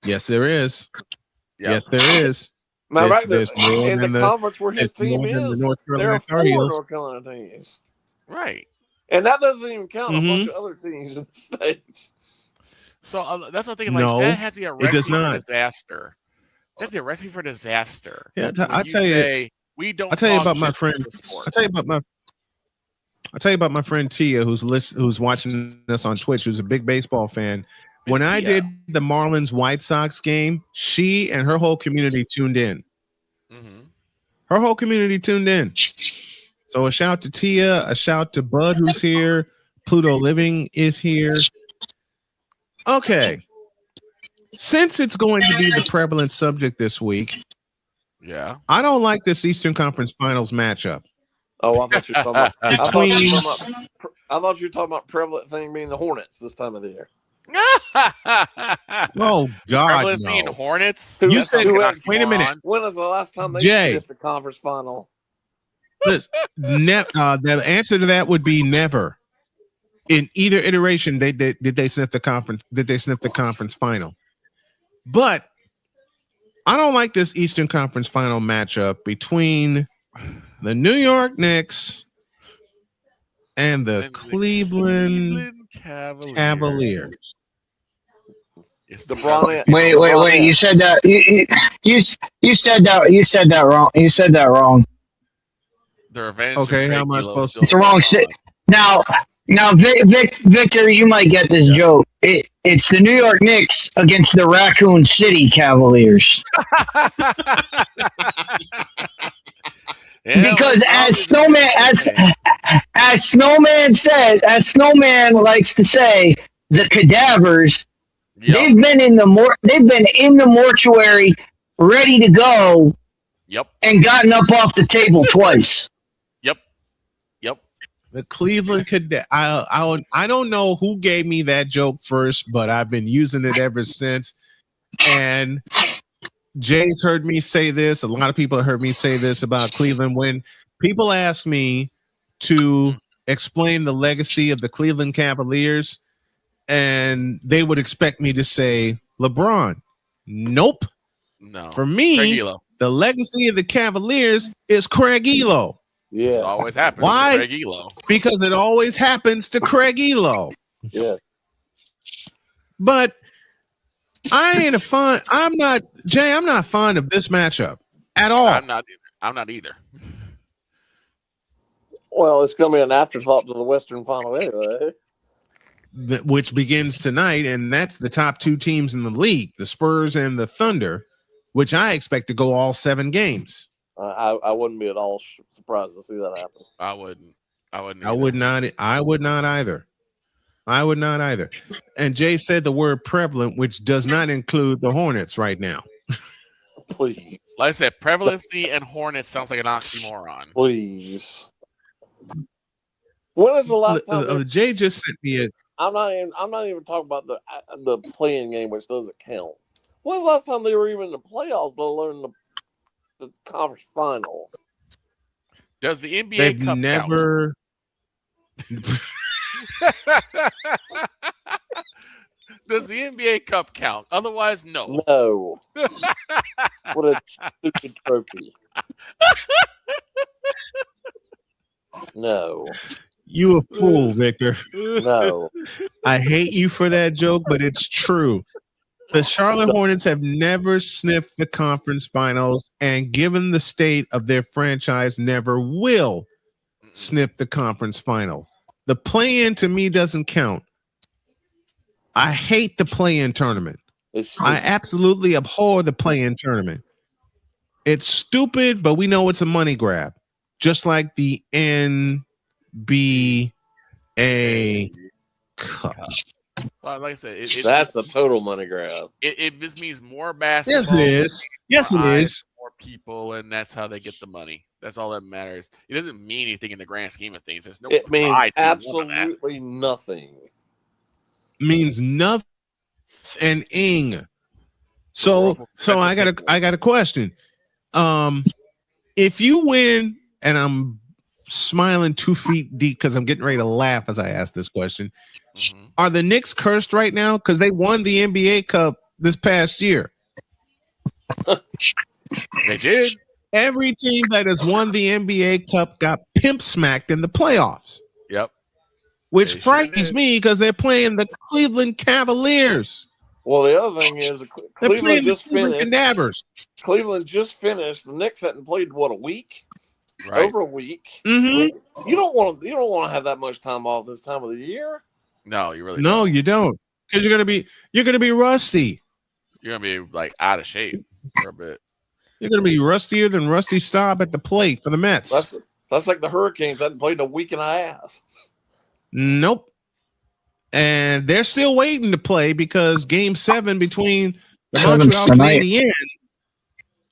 Yes, there is. Yep. Yes, there is. Now, There's more in than the conference where his team more than the is, North there Carolina are Tar 4 Heels. North Carolina teams. Right. And that doesn't even count a bunch of other teams in the states. So that's what I'm thinking. No, Like, that has to be a it does recipe for not. disaster. That's a recipe for disaster. Yeah, When I'll tell you. We don't. I'll tell you talk about my business friend. in sport. I'll tell you about my friend Tia, who's watching us on Twitch, who's a big baseball fan. When I did the Marlins White Sox game, she and her whole community tuned in. Mm-hmm. Her whole community tuned in. So a shout to Tia, a shout to Bud, who's here. Pluto Living is here. Okay. Since it's going to be the prevalent subject this week, I don't like this Eastern Conference Finals matchup. Oh, I thought you were talking about. I thought you were talking about prevalent thing being the Hornets this time of the year. Oh God, Prevalency no. in Hornets. You said, wait a minute. When was the last time they Jay. sniffed the conference final? The answer to that would be never. In either iteration, did they sniff the conference? Did they sniff the conference final? But I don't like this Eastern Conference final matchup between the New York Knicks and the Cleveland Cavaliers. It's the Wait! You said that. You said that. You said that wrong. You said that wrong. The revenge. Okay, how am I supposed to? It's the wrong shit. Now, Victor, you might get this joke. It's the New York Knicks against the Raccoon City Cavaliers. Because as Snowman likes to say, the cadavers, they've been in the mortuary, ready to go, and gotten up off the table twice. The Cleveland Cadet. I don't know who gave me that joke first, but I've been using it ever since. And Jay's heard me say this. A lot of people have heard me say this about Cleveland. When people ask me to explain the legacy of the Cleveland Cavaliers, and they would expect me to say LeBron. Nope. No. For me, the legacy of the Cavaliers is Craig Elo. Yeah, it always happens. Why? To Craig Elo. Because it always happens to Craig Elo. Yeah. But I'm not fond of this matchup at all. I'm not either. Well, it's going to be an afterthought to the Western Final anyway. Which begins tonight, and that's the top two teams in the league, the Spurs and the Thunder, which I expect to go all 7 games. I wouldn't be at all surprised to see that happen. I wouldn't. I would not either. And Jay said the word prevalent, which does not include the Hornets right now. Please. Like I said, prevalency and Hornets sounds like an oxymoron. Please. When is the last time? Jay just sent me a. I'm not even talking about the playing game, which doesn't count. When's the last time they were even in the playoffs, let alone the conference final? Does the NBA They've Cup never. Does the NBA Cup count? Otherwise, no. No. What a stupid trophy. No. You a fool, Victor. No. I hate you for that joke, but it's true. The Charlotte Hornets have never sniffed the conference finals, and given the state of their franchise, never will sniff the conference final. The play-in to me doesn't count. I hate the play-in tournament. I absolutely abhor the play-in tournament. It's stupid, but we know it's a money grab. Just like the NBA Cup. Well, like I said, that's a total money grab. This means more basketball. Yes, it is. Yes, it is. More people, and that's how they get the money. That's all that matters. It doesn't mean anything in the grand scheme of things. There's no. It means absolutely nothing. Means nothing. So I got a question. If you win and I'm smiling 2 feet deep because I'm getting ready to laugh as I ask this question. Mm-hmm. Are the Knicks cursed right now? Because they won the NBA Cup this past year. They did. Every team that has won the NBA Cup got pimp smacked in the playoffs. Yep. Which They frightens sure me because they're playing the Cleveland Cavaliers. Well, the other thing is They're Cleveland playing the just Cleveland finished. Cadavers. Cleveland just finished. The Knicks hadn't played what, a week? Right. Over a week. Mm-hmm. I mean, you don't want to have that much time off this time of the year. No, you really No, don't. you don't. Because you're gonna be rusty. You're gonna be like out of shape for a bit. You're gonna be rustier than Rusty Staub at the plate for the Mets. That's like the Hurricanes hadn't played in a week and a half. Nope. And they're still waiting to play because Game 7 between the Montreal Canadiens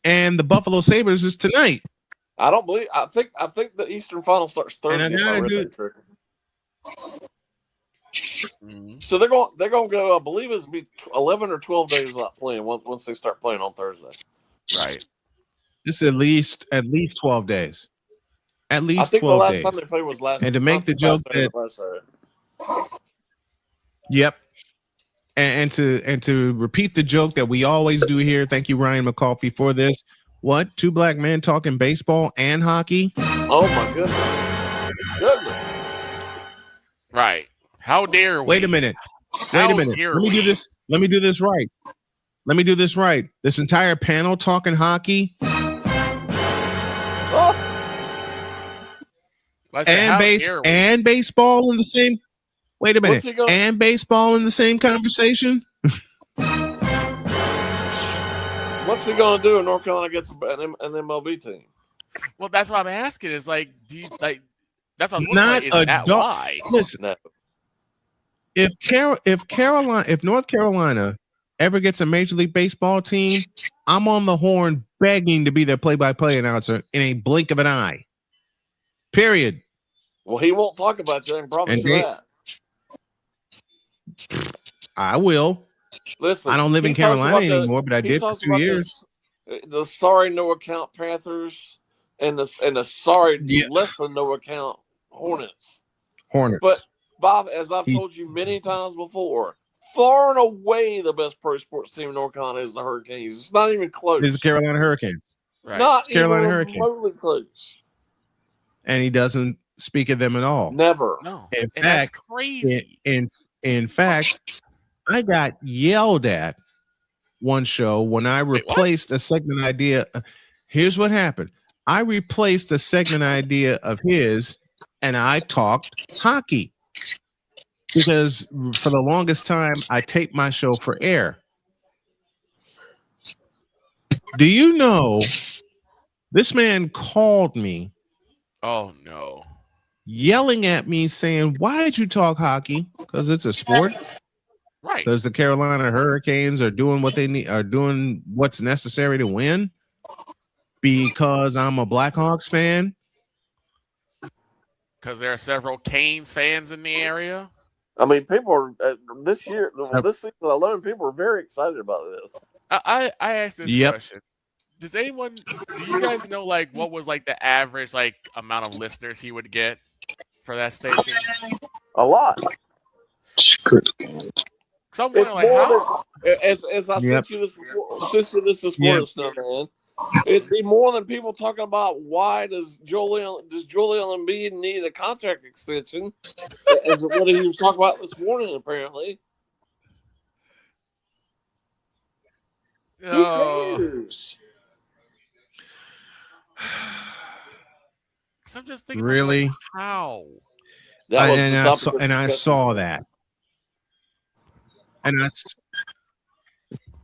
and the Buffalo Sabres is tonight. I don't believe. I think the Eastern Final starts Thursday. And I gotta do. So they're going to go. I believe it's be 11 or 12 days without playing once they start playing on Thursday. Right. This is at least 12 days. At least I think 12 the last days. time they played was last. And to make the joke that. Yep. And to repeat the joke that we always do here. Thank you, Ryan McCoffey, for this. What? 2 black men talking baseball and hockey? Oh my goodness! Right. How dare we? Wait a minute. Let me do this. Let me do this right. Let me do this right. This entire panel talking hockey and baseball in the same. Wait a minute. And baseball in the same conversation. What's he going to do if North Carolina gets an MLB team? Well, that's what I'm asking. Is like, do you like? That's what I was Not wondering. Is that why? Listen, No. if North Carolina ever gets a Major League Baseball team, I'm on the horn begging to be their play-by-play announcer in a blink of an eye. Period. Well, he won't talk about you. I can promise you that. I will. Listen, I don't live in Carolina anymore, but I did for 2 years. The sorry no account Panthers and the sorry less than no account Hornets. But Bob, as I've told you many times before, far and away the best pro sports team in North Carolina is the Hurricanes. It's not even close. It's the Carolina Hurricanes. Right. Not Carolina even Hurricanes. remotely close. And he doesn't speak of them at all. Never. No. In And fact, that's crazy. In fact, I got yelled at one show when I replaced a segment idea. Here's what happened. I replaced a segment idea of his, and I talked hockey. Because for the longest time, I taped my show for air. Do you know this man called me? Oh, no. Yelling at me saying, why did you talk hockey? Because it's a sport. Right. Because the Carolina Hurricanes are doing what they need, are doing what's necessary to win. Because I'm a Blackhawks fan. Because there are several Canes fans in the area. I mean, people are this season alone. People are very excited about this. I asked this question. Do you guys know like what was like the average like amount of listeners he would get for that station? A lot. Someone like how? As I sent you this before, this morning, Snowman. It'd be more than people talking about why does Joel Embiid need a contract extension, as what he was talking about this morning, apparently. Who cares? I'm just thinking, really? Like, how? I saw that. And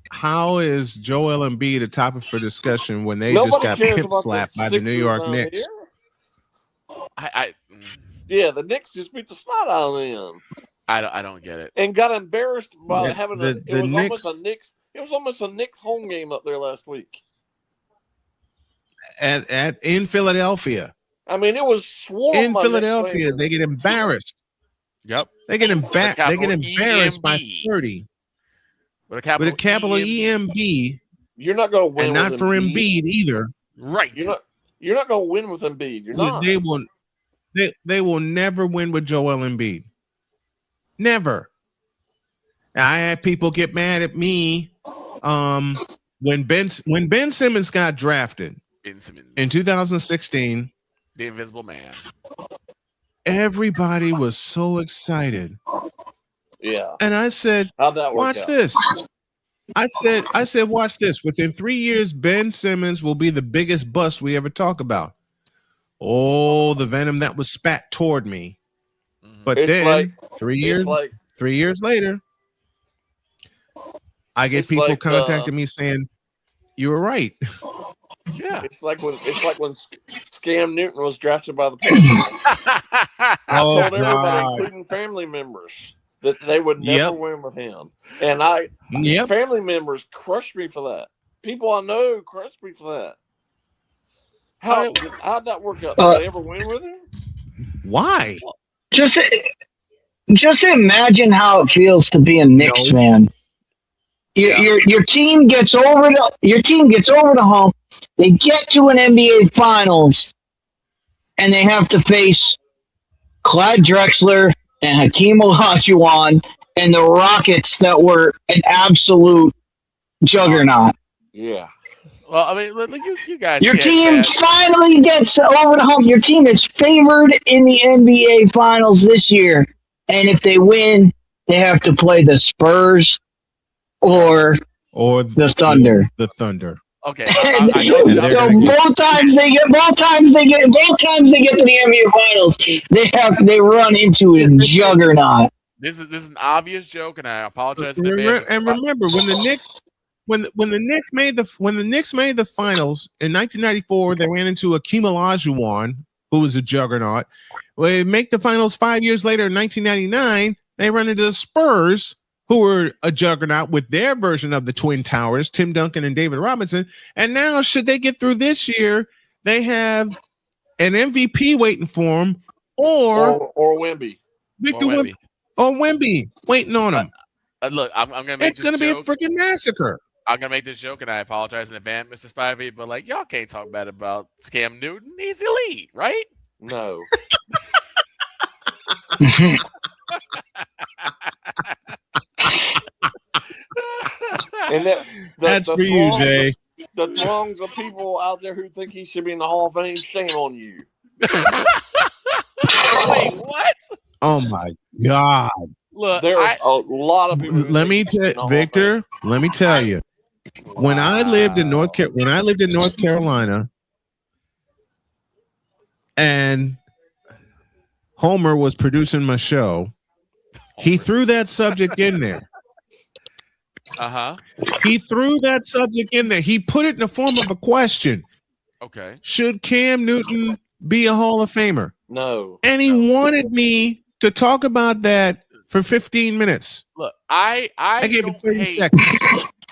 how is Joel Embiid a topic for discussion when they just got pimp slapped by the New York Knicks? Yeah, the Knicks just beat the snot out of them. I don't get it. And got embarrassed by having it was almost a Knicks home game up there last week. In Philadelphia. I mean, it was swarm in Philadelphia. They get embarrassed. Yep. They get embarrassed by 30. With a capital EMB. You're not going to win. And not for Embiid either. Right. You're You're not going to win with Embiid. You're not. They will never win with Joel Embiid. Never. I had people get mad at me when Ben Simmons got drafted in 2016. The Invisible Man. Everybody was so excited. Yeah. And I said, how'd that work watch out? this. I said, watch this. Within 3 years, Ben Simmons will be the biggest bust we ever talk about. Oh, the venom that was spat toward me. But It's then like- 3 years, it's like- 3 years later, I get It's people like, contacting me saying, you were right. Yeah. It's like when Scam Newton was drafted by the Patriots. I told everybody, God. including family members, that they would never Yep. win with him. And family members crushed me for that. People I know crushed me for that. How'd that work out? Did they ever win with him? Why? Just imagine how it feels to be a Knicks fan. Your team gets over the hump. They get to an NBA Finals, and they have to face Clyde Drexler and Hakeem Olajuwon and the Rockets that were an absolute juggernaut. Yeah. Well, I mean, look, you guys. Your get team mad. finally gets over the hump. Your team is favored in the NBA Finals this year. And if they win, they have to play the Spurs or the Thunder. The Thunder. Okay. And both times they get to the NBA Finals, they run into a juggernaut. This is an obvious joke, and I apologize in Remember, advance. and remember when the Knicks made the finals in 1994, they ran into Hakeem Olajuwon, who was a juggernaut. Well, they make the finals 5 years later in 1999. They run into the Spurs, who were a juggernaut with their version of the Twin Towers, Tim Duncan and David Robinson. And now, should they get through this year, they have an MVP waiting for them, or Wemby, Victor Wemby, or Wemby waiting on them. Look, I'm gonna make. It's gonna be a freaking massacre. I'm gonna make this joke, and I apologize in advance, Mr. Spivey, but like y'all can't talk bad about Scam Newton. He's elite, right? No. And that's for you, Jay. The throngs of people out there who think he should be in the Hall of Fame, shame on you. Wait, what? Oh my God! Look, there are a lot of people. Let me tell Victor. Let me tell you. When I lived in North Carolina, and Homer was producing my show, he threw that subject in there. He threw that subject in there. He put it in the form of a question. Okay. Should Cam Newton be a Hall of Famer? No. And he wanted me to talk about that for 15 minutes. Look, I gave him 30 hate, seconds.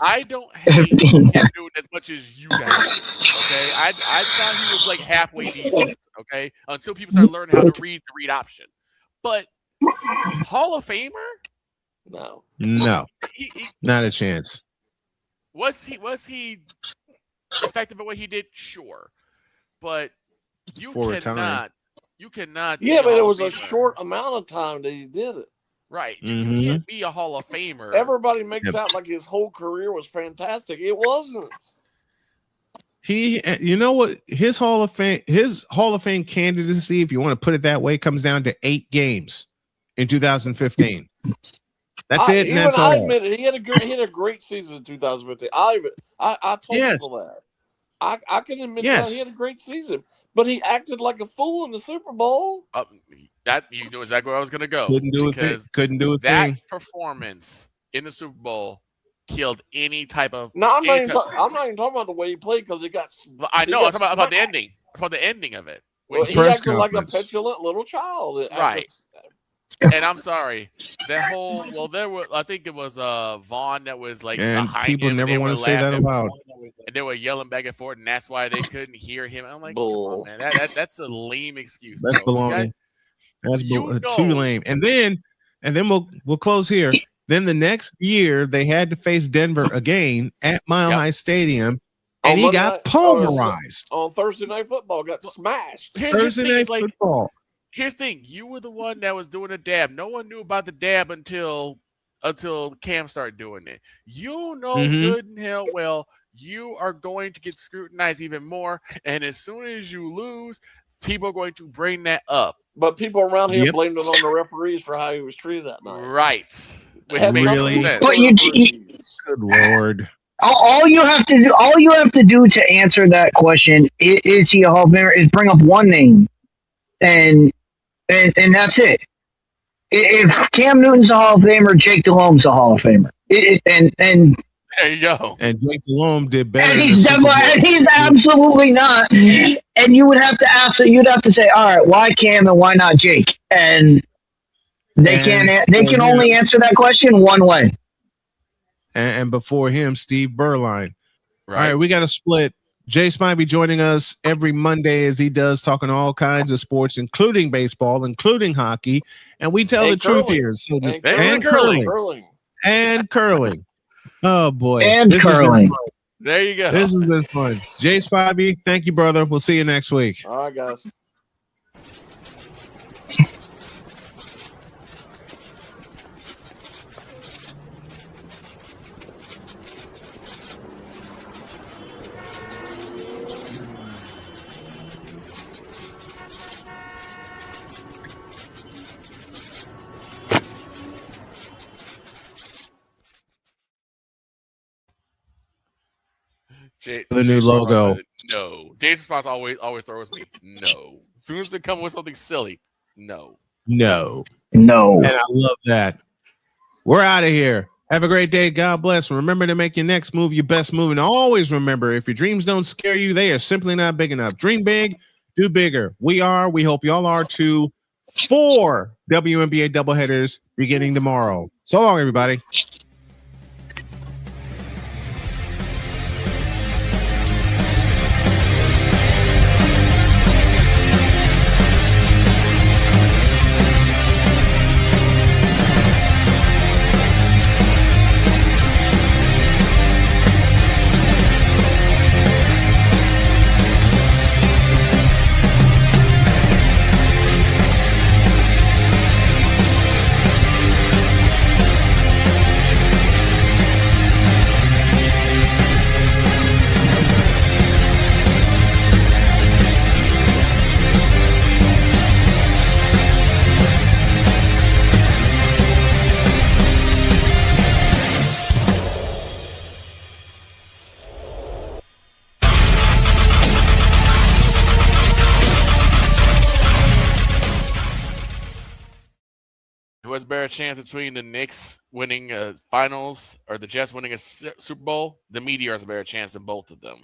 I don't hate Cam Newton as much as you guys do, okay? I thought he was like halfway decent, okay? Until people started learning how to read the read option. But Hall of Famer? No. Not a chance. Was he effective at what he did? Sure. But you cannot. Yeah, but it was a short amount of time that he did it. Right. You can't be a Hall of Famer. Everybody makes out like his whole career was fantastic. It wasn't. You know what? His Hall of Fame candidacy, if you want to put it that way, comes down to 8 games in 2015. That's it, and that's all. I admit it. He had a great season in 2015. I told people that. I can admit that he had a great season, but he acted like a fool in the Super Bowl. That you know exactly where I was going to go. Couldn't do a thing. That performance in the Super Bowl killed any type of. No, I'm not even talking about the way he played because it got. I know. I'm talking about the ending. I'm talking about the ending of it. Well, he acted like a petulant little child. Right. And I'm sorry. That whole I think it was Vaughn that was like and behind people him. never want to say that aloud. And they were yelling back and forth, and that's why they couldn't hear him. I'm like, bull. Come on, man, that's a lame excuse. That's baloney. That's too lame. And then we'll close here. Then the next year they had to face Denver again at Mile High Stadium, and he got pulverized. On Thursday Night Football, got smashed. Thursday Night Football. Here's the thing: you were the one that was doing a dab. No one knew about the dab until Cam started doing it. You know good and hell well you are going to get scrutinized even more, and as soon as you lose, people are going to bring that up. But people around here blamed it on the referees for how he was treated that night. Right. Which Really? makes no sense. But good Lord. All you have to do to answer that question is he a Hall of Famer is bring up one name, and that's it. If Cam Newton's a Hall of Famer, Jake Delhomme's a Hall of Famer, and there you go. And Jake Delhomme did better. And he's absolutely not. And you would have to ask. You'd have to say, all right, why Cam and why not Jake? And they can only answer that question one way. And before him, Steve Berline. All right, we got a split. Jace might be joining us every Monday as he does, talking all kinds of sports, including baseball, including hockey. And we tell the truth here. So, and curling. And curling. Oh, boy. And curling. There you go. This has been fun. Jace Spivey, thank you, brother. We'll see you next week. All right, guys. The new logo. No. Jason Spots always throws me. No. As soon as they come with something silly, no. No. And I love that. We're out of here. Have a great day. God bless. Remember to make your next move your best move. And always remember, if your dreams don't scare you, they are simply not big enough. Dream big, do bigger. We hope y'all are too. 4 WNBA doubleheaders beginning tomorrow. So long, everybody. Who has a better chance between the Knicks winning finals or the Jets winning a Super Bowl? The Meteor has a better chance than both of them.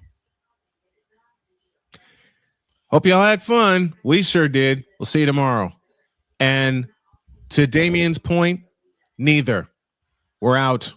Hope y'all had fun. We sure did. We'll see you tomorrow. And to Damien's point, neither. We're out.